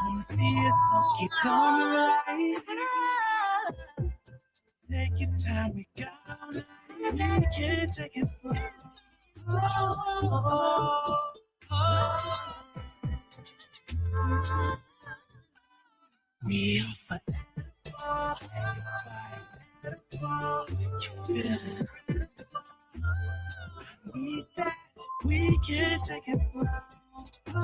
on the field, so keep going right. Take your time, we got all night. We can take it slow. Oh, oh, oh. We are forever. We can take it slow. Oh,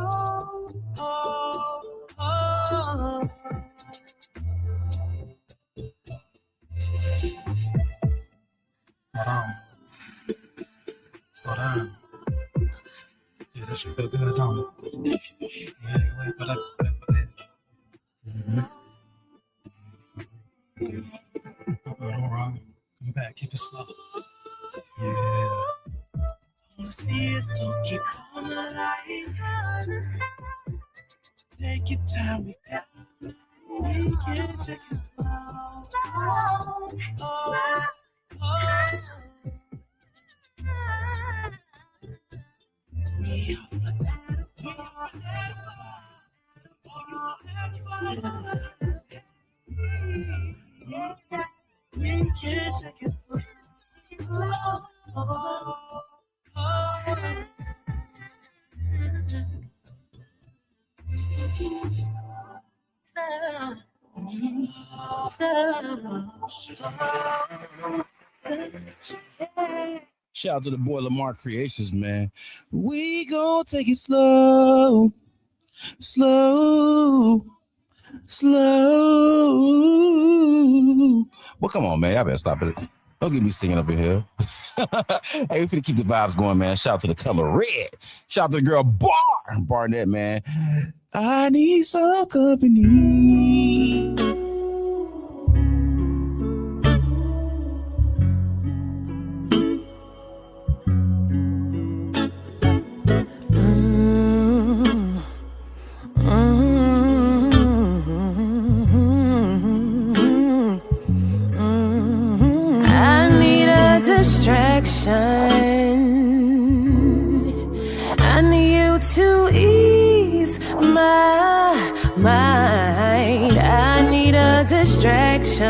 oh, oh. Slow down. Yeah, that should feel good, don't it? Yeah, wait for that. Mm-hmm. Yeah, keep it slow. Yeah. Let's see it, so keep on the line. Take your time, we can take it slow. We can take it slow. Shout out to the boy Lamar Creations, man. We gon' take it slow, slow, slow. Well, come on, man. Y'all better stop it. Don't get me singing up in here. Hey, we finna keep the vibes going, man. Shout out to the color red. Shout out to the girl Barnett, man. I need some company. I need you to ease my mind. I need a distraction.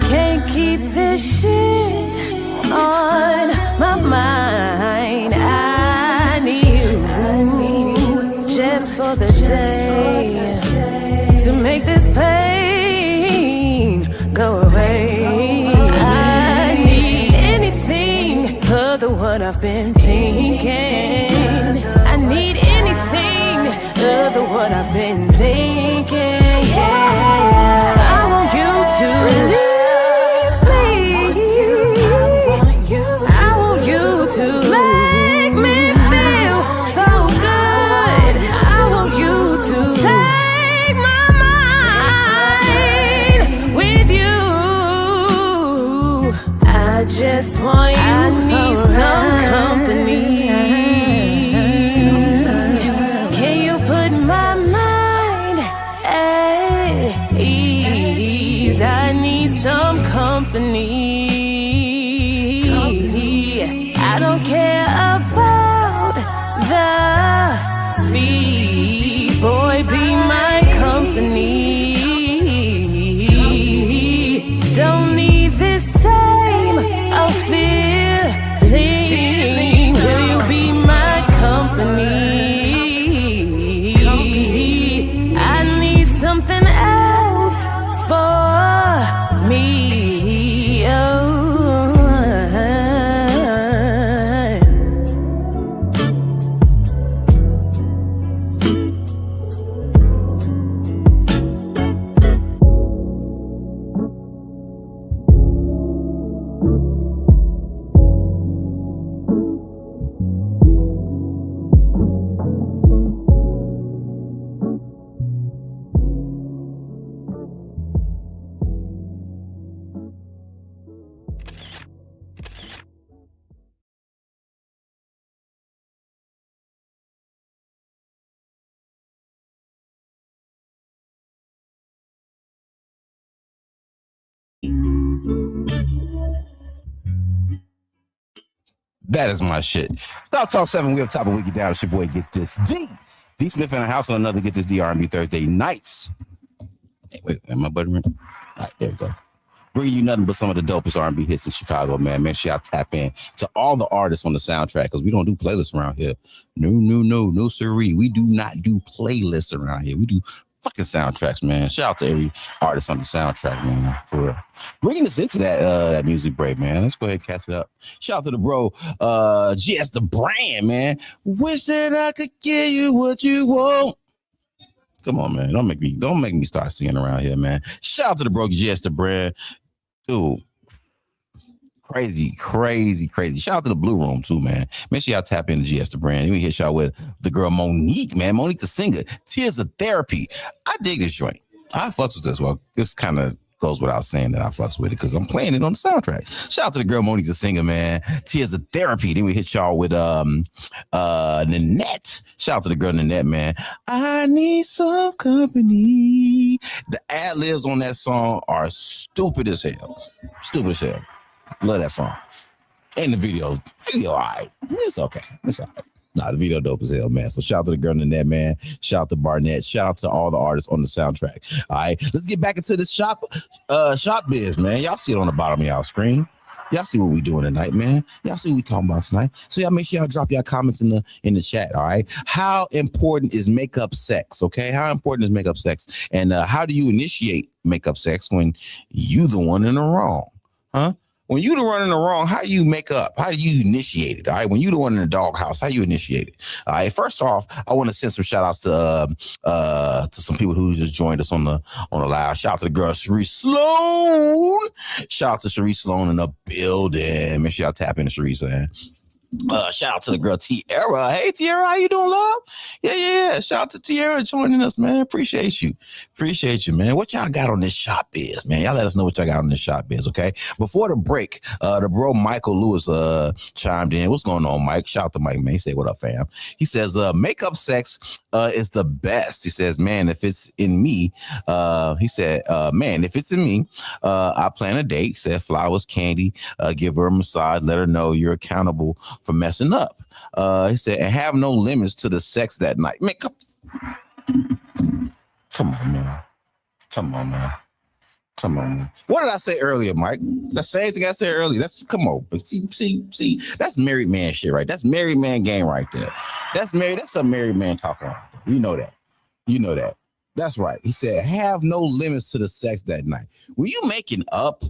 Can't keep this shit on my mind. I need you just for the day to make this pain go away. I need anything other what I've been thinking. I need anything other what I've been thinking. Yeah. I want you to release me. I want you to make me feel so good. I want you to take my mind with you. I just want you. I need some company. Can you put my mind at ease? I need some company. I don't care about the speed. Boy, be my company. Don't need this same feeling. Will you be my company? I need something else for me. Oh. That is my shit. Stop Talk 7. We up top of Wiki Down. It's your boy Get This D. D Smith in the house on another Get This D R&B Thursday nights. Hey, wait, am I buttering? All right, there we go. Bringing you nothing but some of the dopest R&B hits in Chicago, man. Make sure y'all tap in to all the artists on the soundtrack because we don't do playlists around here. No, sirree. We do not do playlists around here. We do fucking soundtracks, man. Shout out to every artist on the soundtrack, man. For real. Bringing us into that music break, man. Let's go ahead and catch it up. Shout out to the bro, GS the brand, man. Wish that I could give you what you want. Come on, man. Don't make me start singing around here, man. Shout out to the bro, GS the brand. Dude. Crazy. Shout out to the Blue Room too, man. Make sure y'all tap into GS the brand. You hit y'all with the girl Monique, man. Monique the singer. Tears of Therapy. I dig this joint. I fucks with this one. It's kind of goes without saying that I fucks with it because I'm playing it on the soundtrack. Shout out to the girl Monique's a singer, man. Tears of Therapy. Then we hit y'all with Nanette. Shout out to the girl Nanette, man. I need some company. The ad libs on that song are stupid as hell. Stupid as hell. Love that song. And the video all right. It's okay. It's all right. Nah, the video dope as hell, man. So shout out to the girl in that, man. Shout out to Barnett. Shout out to all the artists on the soundtrack. All right, let's get back into this shop biz, man. Y'all see it on the bottom of y'all screen. Y'all see what we doing tonight, man. Y'all see what we talking about tonight. So y'all make sure y'all drop y'all comments in the chat. All right. How important is makeup sex? Okay. How important is makeup sex? And how do you initiate makeup sex when you the one in the wrong? Huh? When you the one in the wrong, how do you make up? How do you initiate it? All right. When you the one in the doghouse, how you initiate it? All right. First off, I want to send some shout outs to some people who just joined us on the live. Shout out to the girl Cherie Sloan. Shout out to Cherie Sloan in the building. Make sure y'all tap into Cherie, man. Shout out to the girl Tiara. Hey Tiara, how you doing, love? Yeah. Shout out to Tiara joining us, man. Appreciate you, man. What y'all got on this shop biz, man? Y'all let us know what y'all got on this shop biz, okay? Before the break, the bro Michael Lewis chimed in. What's going on, Mike? Shout out to Mike, man. He said, "What up, fam?" He says, "Makeup sex is the best." He says, "Man, if it's in me," he said, "Man, if it's in me, I plan a date. Said flowers, candy, give her a massage, let her know you're accountable for messing up." He said, "And have no limits to the sex that night." Man, come on, man. What did I say earlier, Mike? The same thing I said earlier. Come on. See, that's married man shit, right? That's married man game right there. That's some married man talking right there. You know that. That's right. He said, have no limits to the sex that night. When you making up,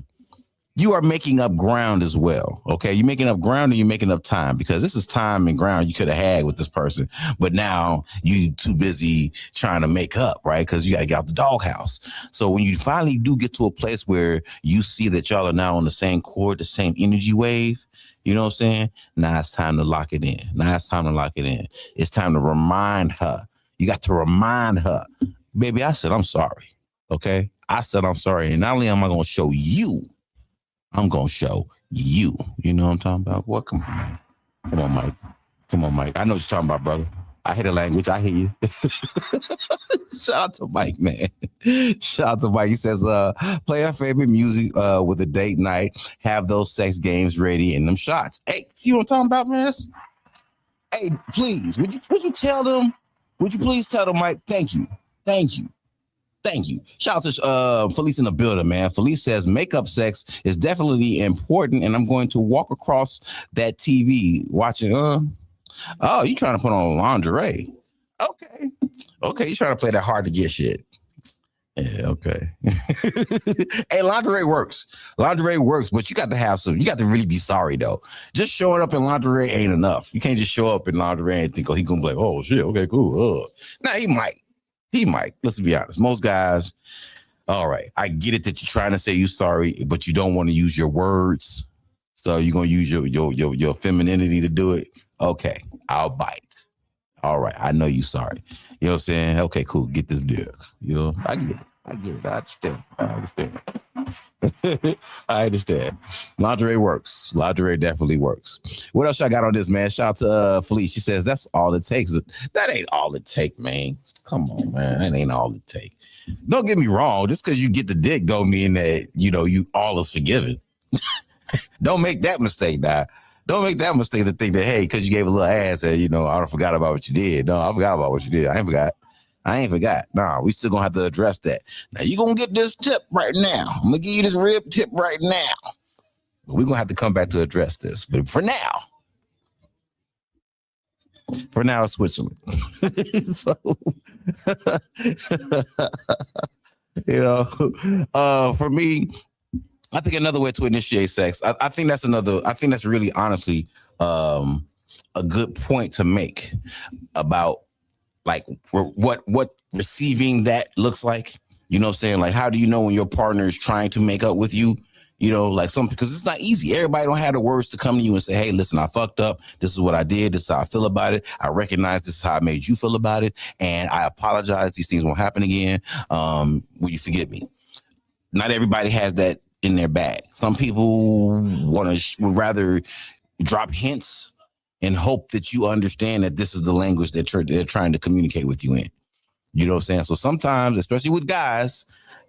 you are making up ground as well. Okay. You're making up ground and you're making up time, because this is time and ground you could have had with this person. But now you too busy trying to make up, right? Because you got to get out the doghouse. So when you finally do get to a place where you see that y'all are now on the same chord, the same energy wave, you know what I'm saying? Now it's time to lock it in. It's time to remind her. You got to remind her, baby, I said, I'm sorry. Okay. I said, I'm sorry. And not only am I going to show you, I'm going to show you. You know what I'm talking about? What? Come on, man. Come on, Mike. I know what you're talking about, brother. I hear the language. I hear you. Shout out to Mike, man. Shout out to Mike. He says, play our favorite music with a date night. Have those sex games ready and them shots. Hey, see what I'm talking about, man? Hey, please, would you tell them? Would you please tell them, Mike? Thank you. Shout out to Felice in the building, man. Felice says makeup sex is definitely important, and I'm going to walk across that TV watching. Oh, you trying to put on lingerie? Okay, you trying to play that hard to get shit. Yeah, okay. Hey, lingerie works, but you got to have some. You got to really be sorry though. Just showing up in lingerie ain't enough. You can't just show up in lingerie and think, oh, he gonna be like, oh shit, okay, cool. Now he might. Let's be honest. Most guys, all right, I get it that you're trying to say you're sorry, but you don't want to use your words. So you're going to use your femininity to do it. Okay, I'll bite. All right, I know you're sorry. You know what I'm saying? Okay, cool. Get this dick. You know, I get it. I understand. Lingerie works. Lingerie definitely works. What else I got on this, man? Shout out to Felice. She says that's all it takes. That ain't all it take, man. Come on, man. That ain't all it take. Don't get me wrong. Just because you get the dick don't mean that, you all is forgiven. Don't make that mistake, now. Don't make that mistake to think that, hey, because you gave a little ass that, I forgot about what you did. No, I forgot about what you did. I ain't forgot. Nah, we still gonna have to address that. Now you gonna get this tip right now. I'm gonna give you this rib tip right now. But we're gonna have to come back to address this. But for now, it's Switzerland. So, for me, I think another way to initiate sex, I think that's really honestly a good point to make about like what receiving that looks like. You know what I'm saying? Like, how do you know when your partner is trying to make up with you? Because it's not easy. Everybody don't have the words to come to you and say, hey, listen, I fucked up. This is what I did. This is how I feel about it. I recognize this is how I made you feel about it. And I apologize. These things won't happen again. Will you forgive me? not everybody has that in their bag. Some people would rather drop hints and hope that you understand that this is the language that they're trying to communicate with you in. You know what I'm saying? So sometimes, especially with guys,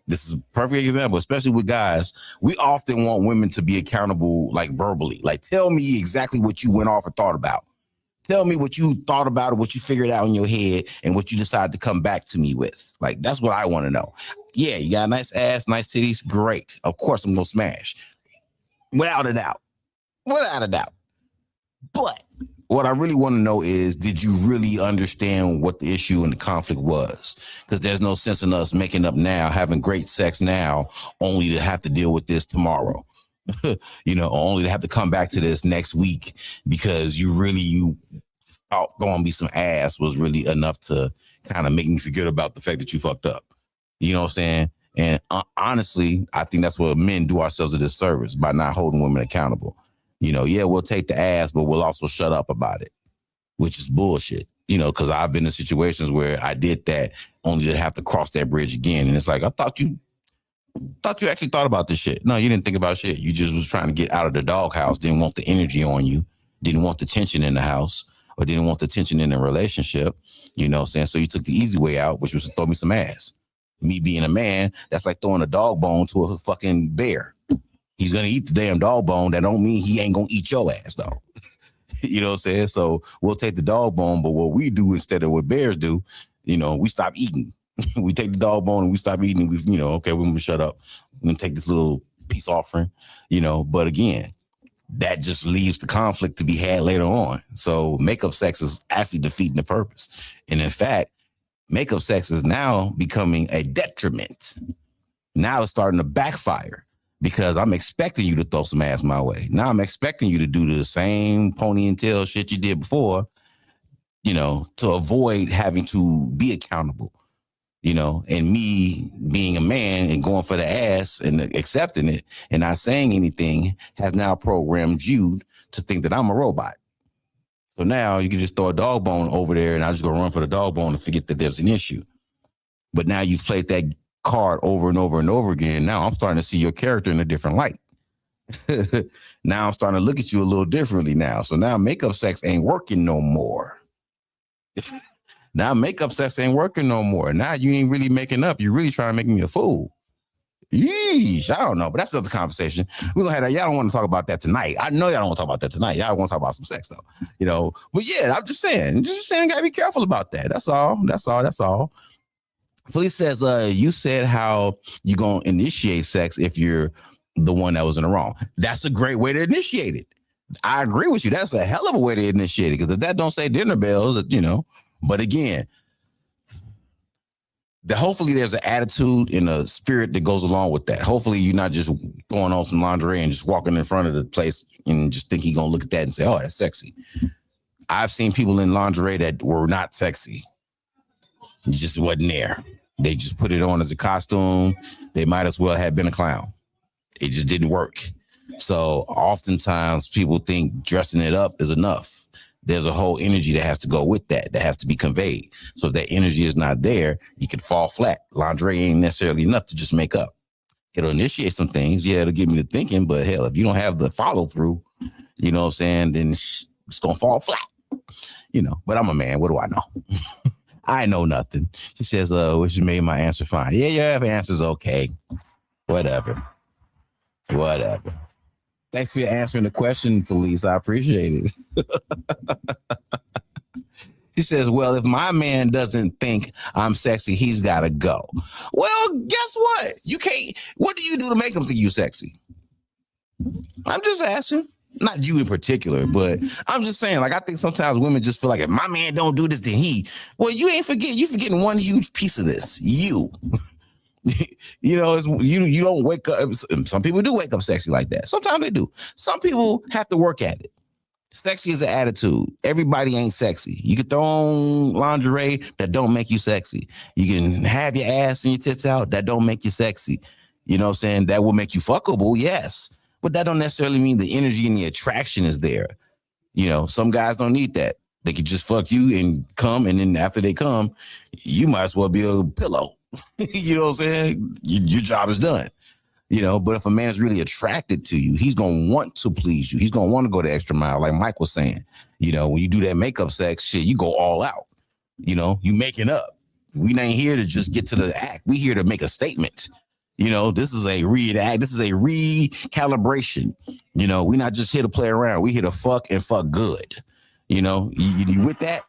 this is a perfect example, especially with guys, we often want women to be accountable, like verbally. Like, tell me exactly what you went off and thought about. Tell me what you thought about or what you figured out in your head and what you decided to come back to me with. Like, that's what I want to know. Yeah, you got a nice ass, nice titties. Great. Of course, I'm going to smash. Without a doubt. Without a doubt. But what I really want to know is, did you really understand what the issue and the conflict was? Because there's no sense in us making up now, having great sex now, only to have to deal with this tomorrow. You know, only to have to come back to this next week because you thought throwing me some ass was really enough to kind of make me forget about the fact that you fucked up. You know what I'm saying? And honestly, I think that's what men do ourselves a disservice by not holding women accountable. You know, yeah, we'll take the ass, but we'll also shut up about it, which is bullshit. You know, because I've been in situations where I did that only to have to cross that bridge again. And it's like, I thought you actually thought about this shit. No, you didn't think about shit. You just was trying to get out of the doghouse, didn't want the energy on you, didn't want the tension in the house, or didn't want the tension in the relationship. You know what I'm saying? So you took the easy way out, which was to throw me some ass. Me being a man, that's like throwing a dog bone to a fucking bear. He's going to eat the damn dog bone. That don't mean he ain't going to eat your ass, though. You know what I'm saying? So we'll take the dog bone, but what we do instead of what bears do, you know, we stop eating. We take the dog bone and we stop eating. We, you know, okay, we're going to shut up. We're going to take this little peace offering, you know. But again, that just leaves the conflict to be had later on. So makeup sex is actually defeating the purpose. And in fact, makeup sex is now becoming a detriment. Now it's starting to backfire because I'm expecting you to throw some ass my way. Now I'm expecting you to do the same pony and tail shit you did before, you know, to avoid having to be accountable. You know, and me being a man and going for the ass and accepting it and not saying anything has now programmed you to think that I'm a robot. So now you can just throw a dog bone over there and I just go run for the dog bone and forget that there's an issue. But now you've played that card over and over and over again. Now I'm starting to see your character in a different light. Now I'm starting to look at you a little differently now. So now makeup sex ain't working no more. Now makeup sex ain't working no more. Now you ain't really making up. You're really trying to make me a fool. Yeesh, I don't know, but that's another conversation. We're gonna have that. Y'all don't want to talk about that tonight. I know y'all don't want to talk about that tonight. Y'all want to talk about some sex though, you know. But yeah, I'm just saying, gotta be careful about that. That's all. Felice says, you said how you gonna initiate sex if you're the one that was in the wrong. That's a great way to initiate it. I agree with you. That's a hell of a way to initiate it, because if that don't say dinner bells, you know. But again, hopefully there's an attitude and a spirit that goes along with that. Hopefully you're not just throwing on some lingerie and just walking in front of the place and just think he's going to look at that and say, oh, that's sexy. I've seen people in lingerie that were not sexy. It just wasn't there. They just put it on as a costume. They might as well have been a clown. It just didn't work. So oftentimes people think dressing it up is enough. There's a whole energy that has to go with that has to be conveyed. So if that energy is not there, you can fall flat. Lingerie ain't necessarily enough to just make up. It'll initiate some things. Yeah, it'll get me to thinking, but hell, if you don't have the follow through, you know what I'm saying, then it's going to fall flat, you know. But I'm a man. What do I know? I know nothing. She says, which made my answer fine. Yeah, your answer's okay. Whatever. Thanks for answering the question, Felice. I appreciate it. She says, well, if my man doesn't think I'm sexy, he's got to go. Well, guess what? You can't. What do you do to make him think you sexy? I'm just asking. Not you in particular, but I'm just saying, like, I think sometimes women just feel like if my man don't do this, then he. Well, you forgetting one huge piece of this. You. You know, you don't wake up. Some people do wake up sexy like that. Sometimes they do. Some people have to work at it. Sexy is an attitude. Everybody ain't sexy. You can throw on lingerie that don't make you sexy. You can have your ass and your tits out that don't make you sexy. You know what I'm saying? That will make you fuckable, yes. But that don't necessarily mean the energy and the attraction is there. You know, some guys don't need that. They can just fuck you and come, and then after they come, you might as well be a pillow. You know what I'm saying? Your job is done. You know, but if a man is really attracted to you, he's going to want to please you. He's going to want to go the extra mile. Like Mike was saying, you know, when you do that makeup sex shit, you go all out, you know, you making up. We ain't here to just get to the act. We here to make a statement. You know, this is a react. This is a recalibration. You know, we're not just here to play around. We here to fuck and fuck good. You know, you with that?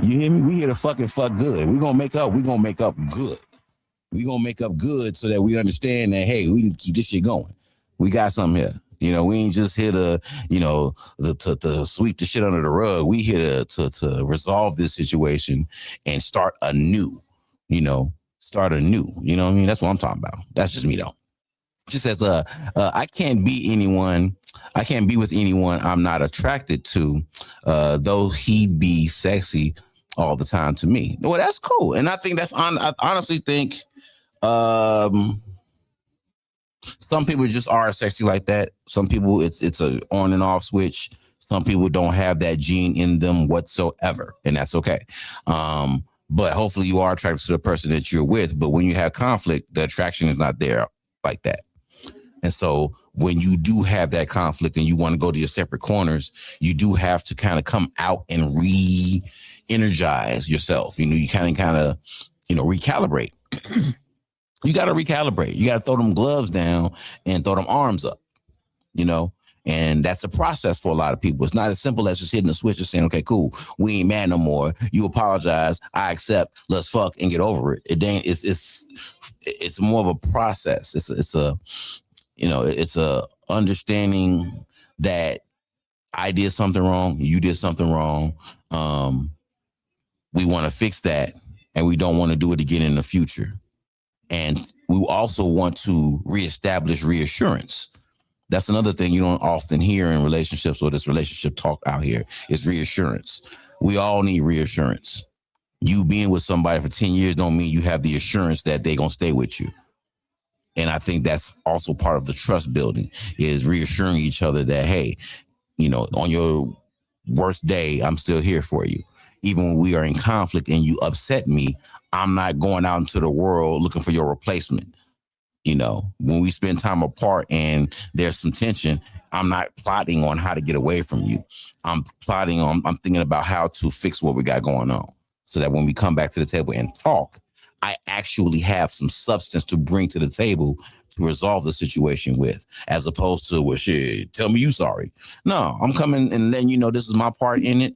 You hear me? We here to fuck and fuck good. We're going to make up. We're going to make up good. We're going to make up good so that we understand that, hey, we need to keep this shit going. We got something here. You know, we ain't just here to, you know, to sweep the shit under the rug. We here to resolve this situation and start anew, you know, start anew. You know what I mean? That's what I'm talking about. That's just me, though. Just as I can't be anyone. I can't be with anyone I'm not attracted to, though he'd be sexy all the time to me. Well, that's cool. And I think I honestly think some people just are sexy like that. Some people it's a on and off switch. Some people don't have that gene in them whatsoever, and that's okay. But hopefully you are attracted to the person that you're with. But when you have conflict, the attraction is not there like that. And so when you do have that conflict and you want to go to your separate corners, you do have to kind of come out and re-energize yourself. You know, you kind of, you know, recalibrate. You got to recalibrate. You got to throw them gloves down and throw them arms up, you know, and that's a process for a lot of people. It's not as simple as just hitting the switch and saying, okay, cool, we ain't mad no more. You apologize. I accept. Let's fuck and get over it. It's more of a process. It's a understanding that I did something wrong. You did something wrong. We want to fix that and we don't want to do it again in the future. And we also want to reestablish reassurance. That's another thing you don't often hear in relationships or this relationship talk out here is reassurance. We all need reassurance. You being with somebody for 10 years don't mean you have the assurance that they're going to stay with you. And I think that's also part of the trust building is reassuring each other that, hey, you know, on your worst day, I'm still here for you. Even when we are in conflict and you upset me, I'm not going out into the world looking for your replacement. You know, when we spend time apart and there's some tension, I'm not plotting on how to get away from you. I'm thinking about how to fix what we got going on so that when we come back to the table and talk, I actually have some substance to bring to the table to resolve the situation with, as opposed to, well, shit, tell me you sorry. No, I'm coming and letting you know this is my part in it.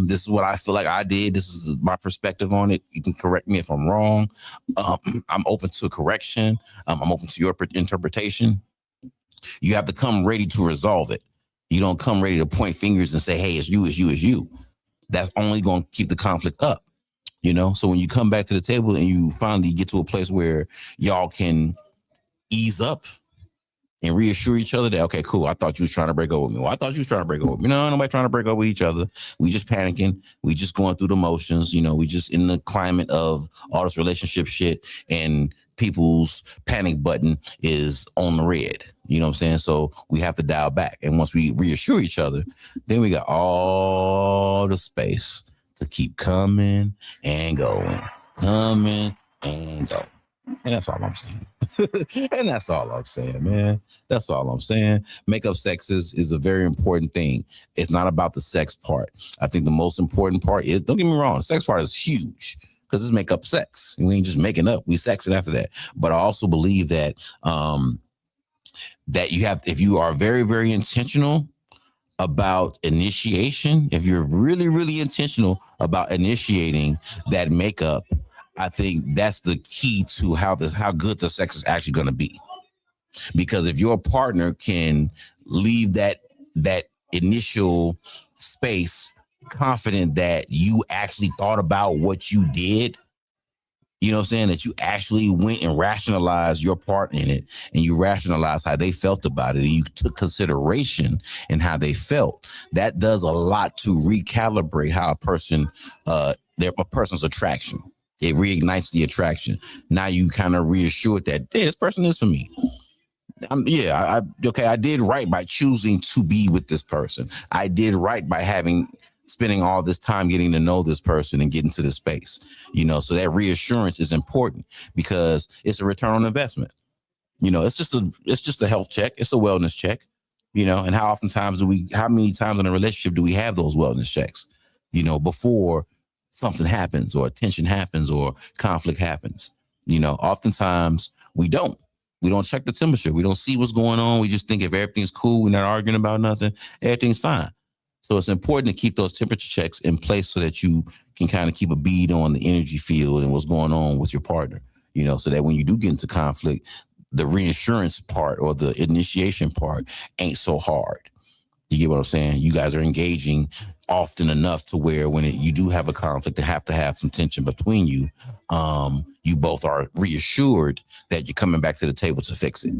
This is what I feel like I did. This is my perspective on it. You can correct me if I'm wrong. I'm open to correction. I'm open to your interpretation. You have to come ready to resolve it. You don't come ready to point fingers and say, hey, it's you, it's you, it's you. That's only going to keep the conflict up. You know, so when you come back to the table and you finally get to a place where y'all can ease up and reassure each other that, okay, cool, I thought you was trying to break up with me. Well, I thought you was trying to break up with me. No, nobody trying to break up with each other. We just panicking. We just going through the motions. You know, we just in the climate of all this relationship shit and people's panic button is on the red. You know what I'm saying? So we have to dial back. And once we reassure each other, then we got all the space to keep coming and going, coming and going. And that's all I'm saying. And that's all I'm saying, man. That's all I'm saying. Makeup sex is a very important thing. It's not about the sex part. I think the most important part is, don't get me wrong, the sex part is huge because it's makeup sex. We ain't just making up. We sexing after that. But I also believe that that you have, if you are very, very intentional about initiation, if you're really, really intentional about initiating that makeup, I think that's the key to how good the sex is actually going to be. Because if your partner can leave that initial space confident that you actually thought about what you did, you know what I'm saying, that you actually went and rationalized your part in it and you rationalized how they felt about it and you took consideration in how they felt, that does a lot to recalibrate how a person's attraction. It reignites the attraction. Now you kind of reassured that, hey, this person is for me. I did right by choosing to be with this person. I did right by spending all this time getting to know this person and getting to this space, you know, so that reassurance is important because it's a return on investment. It's just a health check. It's a wellness check, and how many times in a relationship do we have those wellness checks, before something happens or tension happens or conflict happens. Oftentimes we don't check the temperature. We don't see what's going on. We just think if everything's cool, we're not arguing about nothing, everything's fine. So it's important to keep those temperature checks in place so that you can kind of keep a bead on the energy field and what's going on with your partner, so that when you do get into conflict, the reinsurance part or the initiation part ain't so hard. You get what I'm saying? You guys are engaging often enough to where when you do have a conflict and have to have some tension between you, you both are reassured that you're coming back to the table to fix it.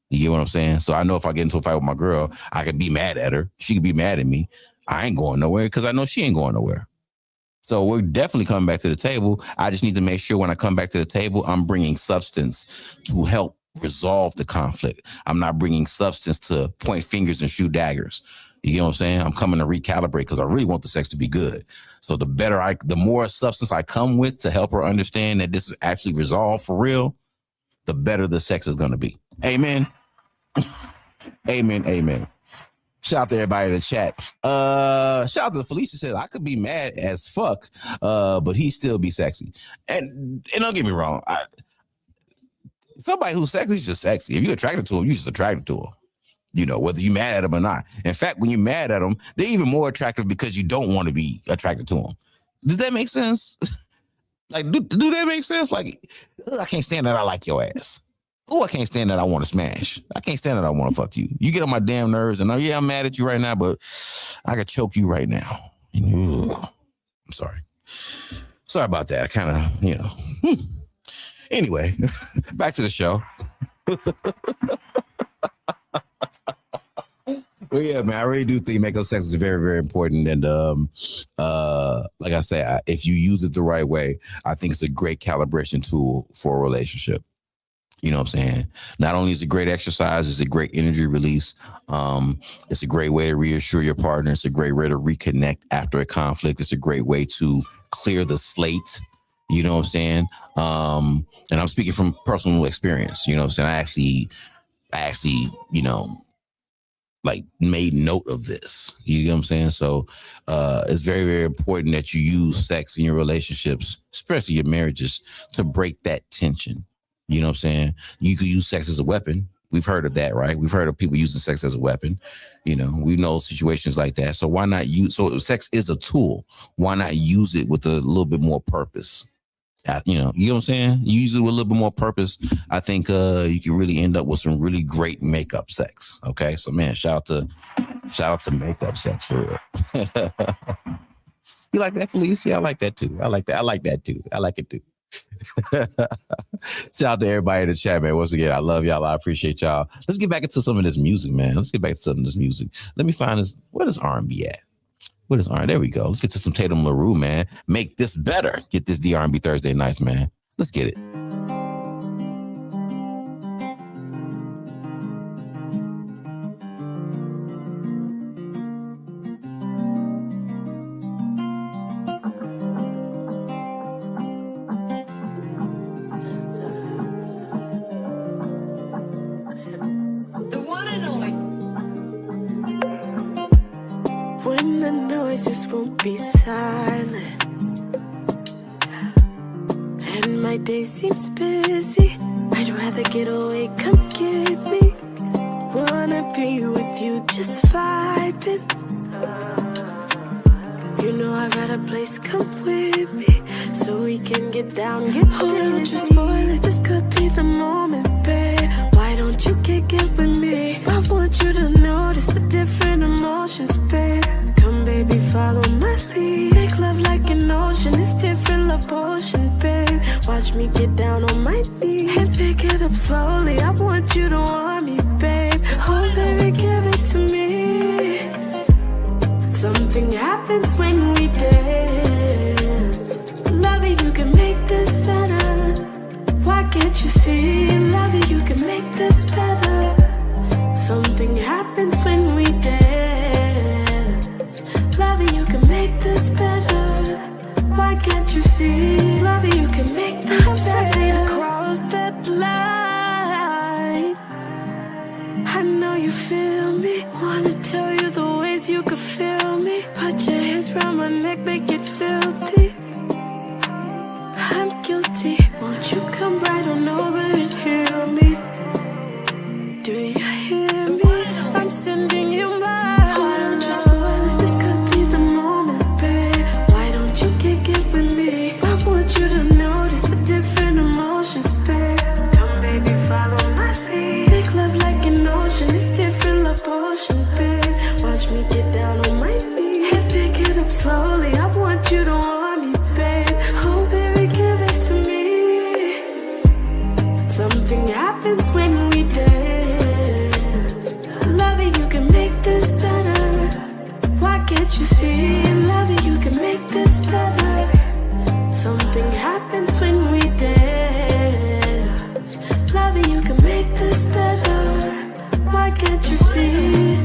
You get what I'm saying? So I know if I get into a fight with my girl, I can be mad at her. She can be mad at me. I ain't going nowhere because I know she ain't going nowhere. So we're definitely coming back to the table. I just need to make sure when I come back to the table, I'm bringing substance to help resolve the conflict. I'm not bringing substance to point fingers and shoot daggers. You get what I'm saying? I'm coming to recalibrate because I really want the sex to be good. So the more substance I come with to help her understand that this is actually resolved for real, the better the sex is going to be. Amen. Amen. Shout out to everybody in the chat. Shout out to Felicia says, I could be mad as fuck, but he still be sexy. And don't get me wrong. Somebody who's sexy is just sexy. If you're attracted to him, you're just attracted to him. Whether you're mad at him or not. In fact, when you're mad at them, they're even more attractive because you don't want to be attracted to them. Does that make sense? Like, do that make sense? Like, I can't stand that I like your ass. Oh, I can't stand that I want to smash. I can't stand that I want to fuck you. You get on my damn nerves, and I'm mad at you right now, but I could choke you right now. I'm sorry. Sorry about that. I kind of, Anyway, back to the show. Well, yeah, man, I really do think make-up sex is very, very important. And like I said, if you use it the right way, I think it's a great calibration tool for a relationship. You know what I'm saying? Not only is it great exercise, it's a great energy release. It's a great way to reassure your partner. It's a great way to reconnect after a conflict. It's a great way to clear the slate. You know what I'm saying? And I'm speaking from personal experience. You know what I'm saying? I actually, like made note of this. You know what I'm saying? So it's very, very important that you use sex in your relationships, especially your marriages, to break that tension. You know what I'm saying? You could use sex as a weapon. We've heard of that, right? We've heard of people using sex as a weapon. We know situations like that. So why not use? So if sex is a tool, why not use it with a little bit more purpose? You know what I'm saying? You use it with a little bit more purpose. I think you can really end up with some really great makeup sex. Okay, so man, shout out to makeup sex for real. You like that, Felice? Yeah, I like that too. I like that too. I like it too. Shout out to everybody in the chat, man. Once again, I love y'all. I appreciate y'all. Let's get back into some of this music, man. Let me find this. Where is R&B at? What is R&B? There we go. Let's get to some Tatum LaRue, man. Make this better. Get this R&B Thursday nights, man. Let's get it. When the noises won't be silent and my day seems busy, I'd rather get away, come get me. Wanna be with you, just vibing. You know I got a place, come with me, so we can get down, get busy. Oh, don't you spoil it, this could be the moment, babe. Why don't you kick it with me? I want you to notice the different emotions, babe. Come, baby, follow my lead. Make love like an ocean, it's different love potion, babe. Watch me get down on my knees and pick it up slowly. I want you to want me, babe. Oh, baby, give it to me. Something happens when we dance. Loving you can make this better. Why can't you see? Loving you can make this better. Something happens when we dance. Loving you can make this better. Why can't you see? Loving you can make this better. I'm ready to cross that line. feel me. Wanna tell you the ways you could feel me. Put your hands around my neck, make it filthy. I'm guilty. Won't you come right on over and hear me? Do you hear me? I'm sending you mine. Oh, don't you spoil it. This could be the moment, babe. Why don't you kick it with me? I want you to notice the different emotions, babe. Come, baby, follow my lead. Make love like an ocean. It's different love potion, babe. Watch me get down on my knees and pick it up slowly. I want you to want me, babe. Oh, baby, give it to me. Something happens when we dance. Loving you can make this better. Why can't you see? Loving you can make this better. Something happens when we dance. Loving you can make this better. Why can't you see?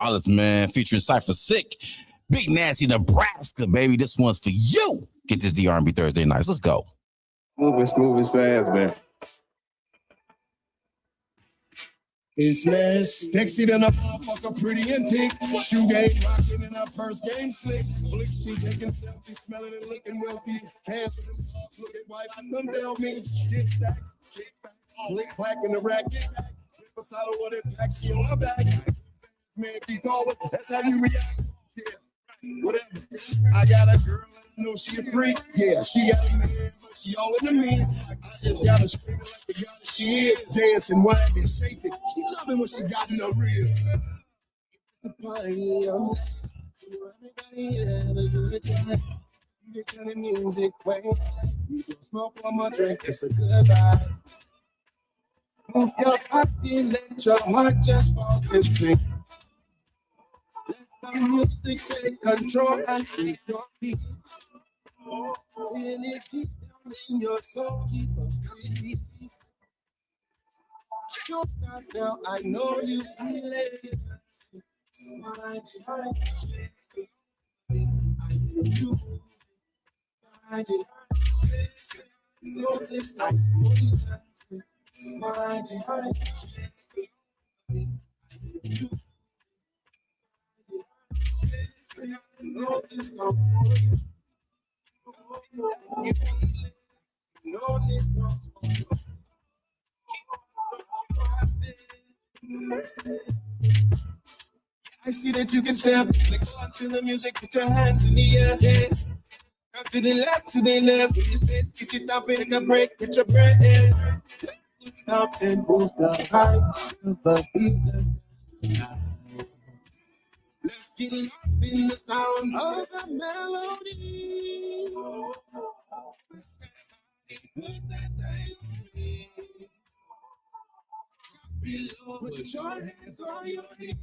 Olives, man, featuring Cypher Sick, Big Nasty, Nebraska, baby. This one's for you. Get this R&B Thursday nights. Let's go. Moving fast, man. It's less sexy than a motherfucker, pretty and thick. Shoe game rocking in her purse game slick. Flick, she taking selfies, smelling and looking wealthy. Cancer and stars looking white. Come down me, get stacks, kick backs, click clack in the rack, get back. Flip a side of what it packs, she on her back. Man, keep going, that's how you react. Yeah. I got a girl, I know she a freak. Yeah, she got a man, but she all in the mix. I just got her screaming like the goddess she is. Dancing, whining, shaking. She loving what she got in her ribs. The party, everybody have a good time. You turn the music way. You don't smoke one more drink, it's a good vibe. Move your body, let your heart just focus. Let the music take control and keep your feet. Feel it deep down in your soul, keep a beat. Don't stop now, I know you feel it. I feel you. So this I see you. So this song for you. You feel it. You know this song for you. I see that you can step, like on to the music, put your hands in the air. Yeah. Come to the left, to the left, with your face, kick it up, make a break, get your breath in. Let's stop and move the right to the beat. Let's get lost in the sound of the melody. Put that thing on me. Below, put your hands on your knees.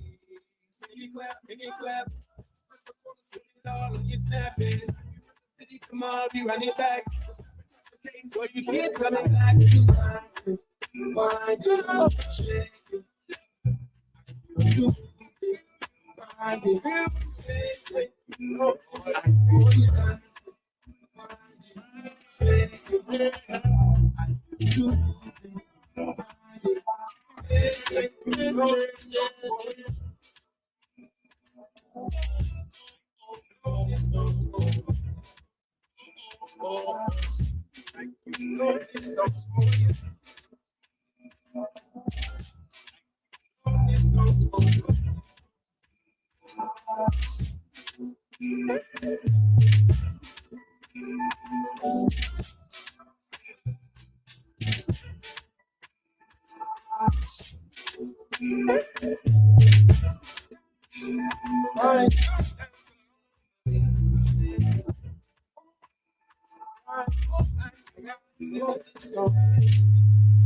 Make it clap. Spit it all on your snapping. City tomorrow, be running back. So you keep coming back. You dancing. Wind it up, shake it. You wind it up, shake it. I feel you dancing. Wind it up, shake it. I feel you wind it up, shake it.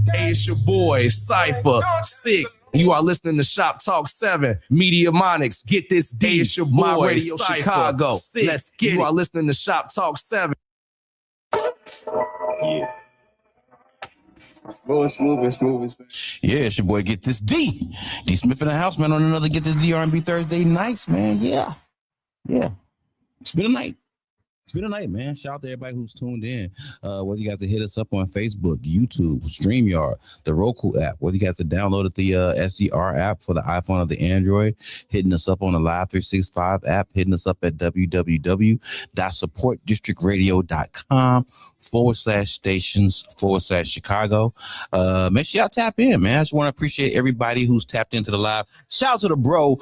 Hey, it's your boy, Cypher, Sick. You are listening to Shop Talk 7, Media Monics. Get this D. Hey, it's your boy, My Radio Cypher, Chicago. Sick. Let's get You are listening to Shop Talk 7. Yeah. Oh, it's moving. Yeah, it's your boy, Get This D. D Smith in the house, man, on another Get This D R&B Thursday nights, man. Yeah. It's been a night. It's been a night, man. Shout out to everybody who's tuned in. Whether you guys have hit us up on Facebook, YouTube, StreamYard, the Roku app, whether you guys have downloaded the SDR app for the iPhone or the Android, hitting us up on the Live 365 app, hitting us up at www.supportdistrictradio.com/stations/Chicago. Make sure y'all tap in, man. I just want to appreciate everybody who's tapped into the live. Shout out to the bro,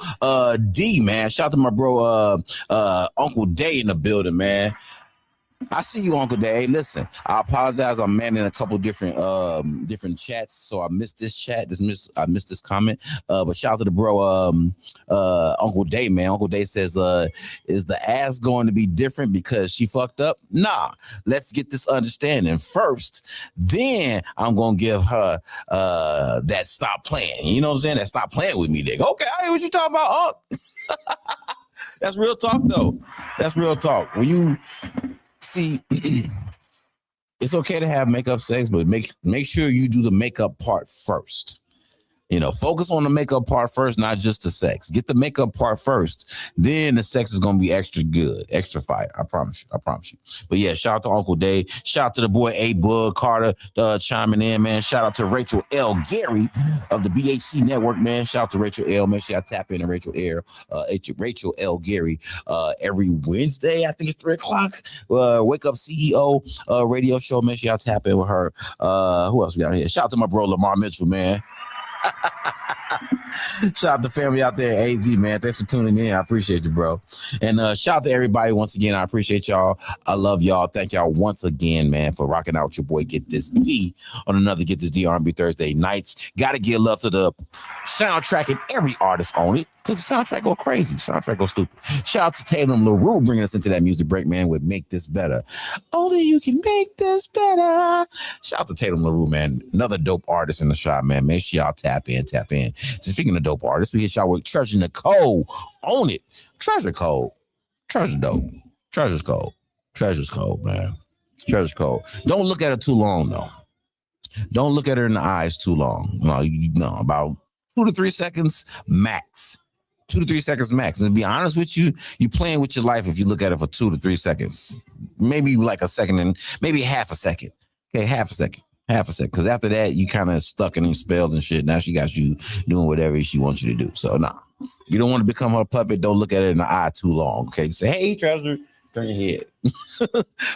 D, man. Shout out to my bro, Uncle Day in the building, man. I see you, Uncle Day. Hey, listen, I apologize. I'm manning a couple different chats, so I missed this chat. I missed this comment. But shout out to the bro, Uncle Day, man. Uncle Day says, is the ass going to be different because she fucked up? Nah. Let's get this understanding first. Then I'm gonna give her that stop playing. You know what I'm saying? That stop playing with me, nigga. Okay, I hear what you talking about, Unc. That's real talk, though. That's real talk. When you see, it's okay to have makeup sex, but make sure you do the makeup part first. You know, focus on the makeup part first, not just the sex. Get the makeup part first. Then the sex is going to be extra good, extra fire. I promise you. But yeah, shout out to Uncle Dave. Shout out to the boy A Bug Carter chiming in, man. Shout out to Rachel L. Gary of the BHC Network, man. Shout out to Rachel L. Make sure I tap in to Rachel L. Gary every Wednesday. I think it's 3 o'clock. Wake Up CEO radio show. Make sure y'all tap in with her. Who else we got here? Shout out to my bro Lamar Mitchell, man. Shout out to family out there at AZ, man. Thanks for tuning in. I appreciate you, bro. And shout out to everybody once again. I appreciate y'all. I love y'all. Thank y'all once again, man, for rocking out with your boy GetThisD on another GetThisD R&B Thursday nights. Got to give love to the soundtrack and every artist on it, because the soundtrack go crazy. Soundtrack go stupid. Shout out to Tatum LaRue bringing us into that music break, man, with Make This Better. Only you can make this better. Shout out to Tatum LaRue, man. Another dope artist in the shop, man. Make sure y'all tap in. So speaking of dope artists, we hit y'all with Treasure Nicole on it. Treasure cold. Treasure dope. Treasure's cold. Treasure's cold, man. Treasure's cold. Don't look at her too long, though. Don't look at her in the eyes too long. No, about 2 to 3 seconds max. 2 to 3 seconds max. And to be honest with you, you're playing with your life if you look at it for 2 to 3 seconds. Maybe like a second and maybe half a second. Okay, half a second. Because after that, you kind of stuck in spells and shit. Now she got you doing whatever she wants you to do. So, nah. You don't want to become her puppet. Don't look at it in the eye too long. Okay, say, hey, Treasure. Turn your head.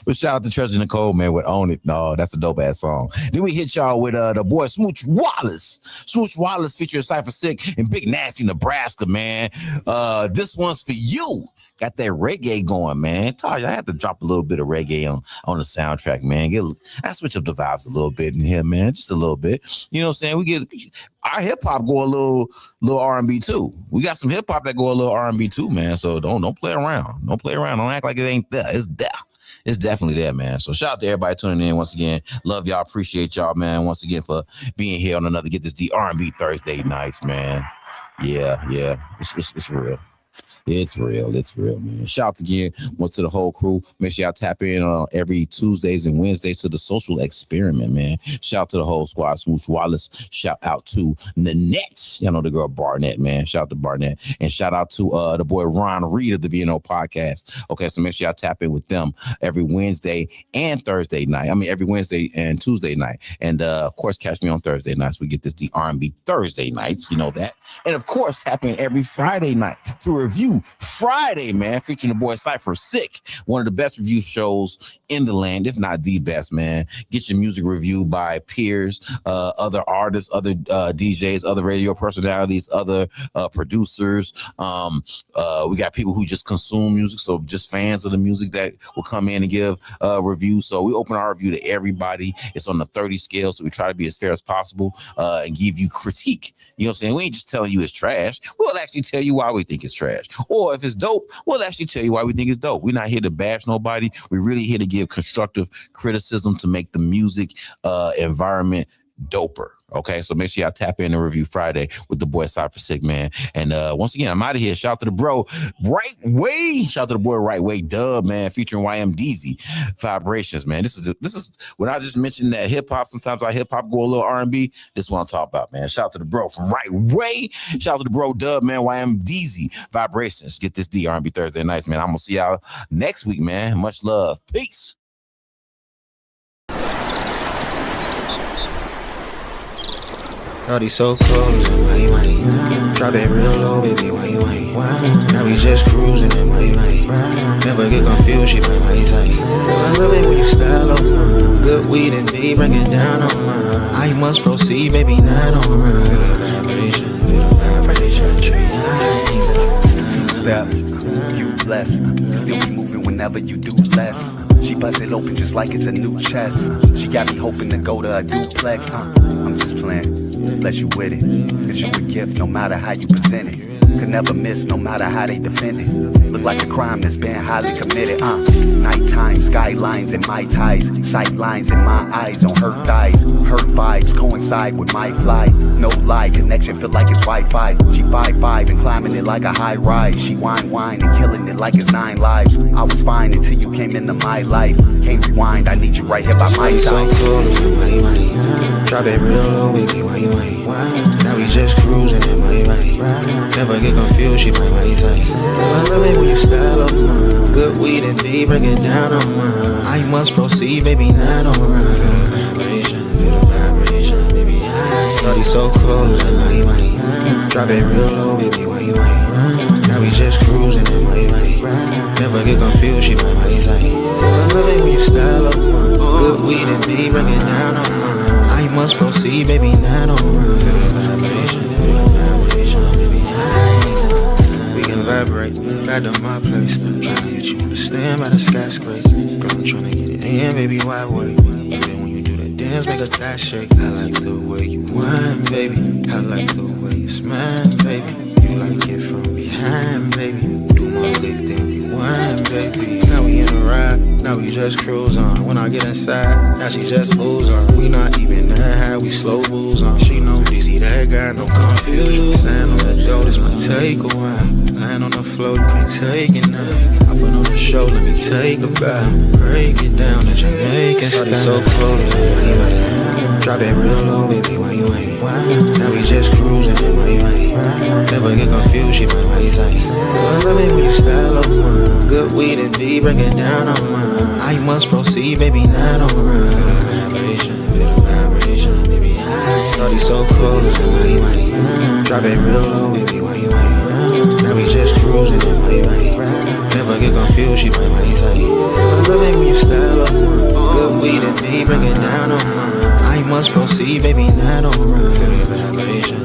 But shout out to Treasure Nicole, man, with Own It. No, that's a dope ass song. Then we hit y'all with the boy Smooch Wallace. Smooch Wallace featuring Cypher Sick and Big Nasty Nebraska, man. This one's for you. Got that reggae going, man. Taj, I had to drop a little bit of reggae on the soundtrack, man. I switch up the vibes a little bit in here, man. Just a little bit. You know what I'm saying? We get our hip hop go a little R&B too. We got some hip hop that go a little R&B too, man. So don't play around. Don't play around. Don't act like it ain't there. It's there. It's definitely there, man. So shout out to everybody tuning in once again. Love y'all. Appreciate y'all, man. Once again for being here on another GetThisD R&B Thursday nights, man. Yeah. It's real. It's real, man. Shout out again to the whole crew. Make sure y'all tap in every Tuesdays and Wednesdays to the social experiment, man. Shout out to the whole squad. Smooch Wallace. Shout out to Nanette. Y'all know the girl Barnett, man. Shout out to Barnett. And shout out to the boy Ron Reed of the VNO podcast. Okay, so make sure y'all tap in with them every Wednesday and Thursday night. I mean, every Wednesday and Tuesday night. And of course, catch me on Thursday nights. We get this the R&B Thursday nights. You know that. And of course, tap in every Friday night to review Friday, man, featuring the boy Cypher Sick, one of the best review shows in the land, if not the best, man. Get your music reviewed by peers, other artists, other DJs, other radio personalities, other producers. We got people who just consume music, so just fans of the music that will come in and give reviews. So we open our review to everybody. It's on the 30 scale, so we try to be as fair as possible and give you critique. You know what I'm saying? We ain't just telling you it's trash. We'll actually tell you why we think it's trash. Or if it's dope, we'll actually tell you why we think it's dope. We're not here to bash nobody. We're really here to give constructive criticism to make the music environment doper. Okay, so make sure y'all tap in and review Friday with the boy Cypher Sick, man. And once again, I'm out of here. Shout out to the bro, Right Way. Shout out to the boy, Right Way Dub, man, featuring YMDZ Vibrations, man. This is when I just mentioned that hip hop. Sometimes our hip hop go a little R&B. This is what I'm talking about, man. Shout out to the bro from Right Way. Shout out to the bro Dub, man. YMDZ Vibrations. Get this D R&B Thursday nights, man. I'm gonna see y'all next week, man. Much love. Peace. All these so close, why you ain't? Drop it real low, baby, why you ain't? Now we just cruising, and why you ain't? Never get confused, she might why you ain't? I love it when you style up, good weed and me, bring it down on mine. I must proceed, baby, not on mine. Feel the vibration, Two-step, you blessed. Still be moving whenever you do less. She bust it open just like it's a new chest. She got me hoping to go to a duplex. I'm just playing. Let you with it, cause you a gift no matter how you present it. Could never miss no matter how they defend it. Look like a crime that's been highly committed. Nighttime skylines in my ties, sight lines in my eyes on her thighs. Her vibes coincide with my fly. No lie, connection feel like it's Wi-Fi. She 5'5" and climbing it like a high rise. She wine and killing it like it's 9 lives. I was fine until you came into my life. Can't rewind, I need you right here by my side. So close, why you ain't? Drop it real low, baby, why you ain't? Now we just cruising, and why you ain't? Never get confused, she might why you ain't? I love it when you style up, good weed and me, bring it down on mine. I must proceed, baby, not on mine. Feel the vibration, baby. All these so close, and why you ain't? Drop it real low, baby, why you ain't? Now we just cruising, and why you ain't? Never get confused, she might why you ain't? I love it when you style up, good weed and me, bring it down on mine. I must proceed, baby, not on mine. Feel the vibration, feel the vibration. back to my place. Tryna hit you on the stand by the skyscraper. Girl, I'm tryna get it in, baby, why wait? Baby, when you do that dance, make a thigh shake. I like the way you whine, baby. I like the way you smile, baby. You like it from behind, baby. Do my lick, then you whine, baby. Now we in a ride, now we just cruise on. When I get inside, now she just ooze on. We not even that high, we slow moves on. She know Dizzy, that guy, no confusion. Sign on the door, this my takeaway. Lying on the floor, you can't take it now. I put on the show, let me take a bow. Break it down, the Jamaican style. So close, drop it real low, baby, why you ain't? Now we just cruising, then why you ain't? Never get confused, she might raise ice. I love it when you style up mine. Good weed and B, break it down on mine. I must proceed, baby, not on run. Feel the vibration, baby, Shorty so close, and why you ain't? Drop it real low, baby, why you ain't? Now we just cruising, then why you ain't? Never get confused, she might raise ice. I love it when you style up mine. Good weed and B, break it down on mine. I must proceed, baby, not on run. Feel the vibration,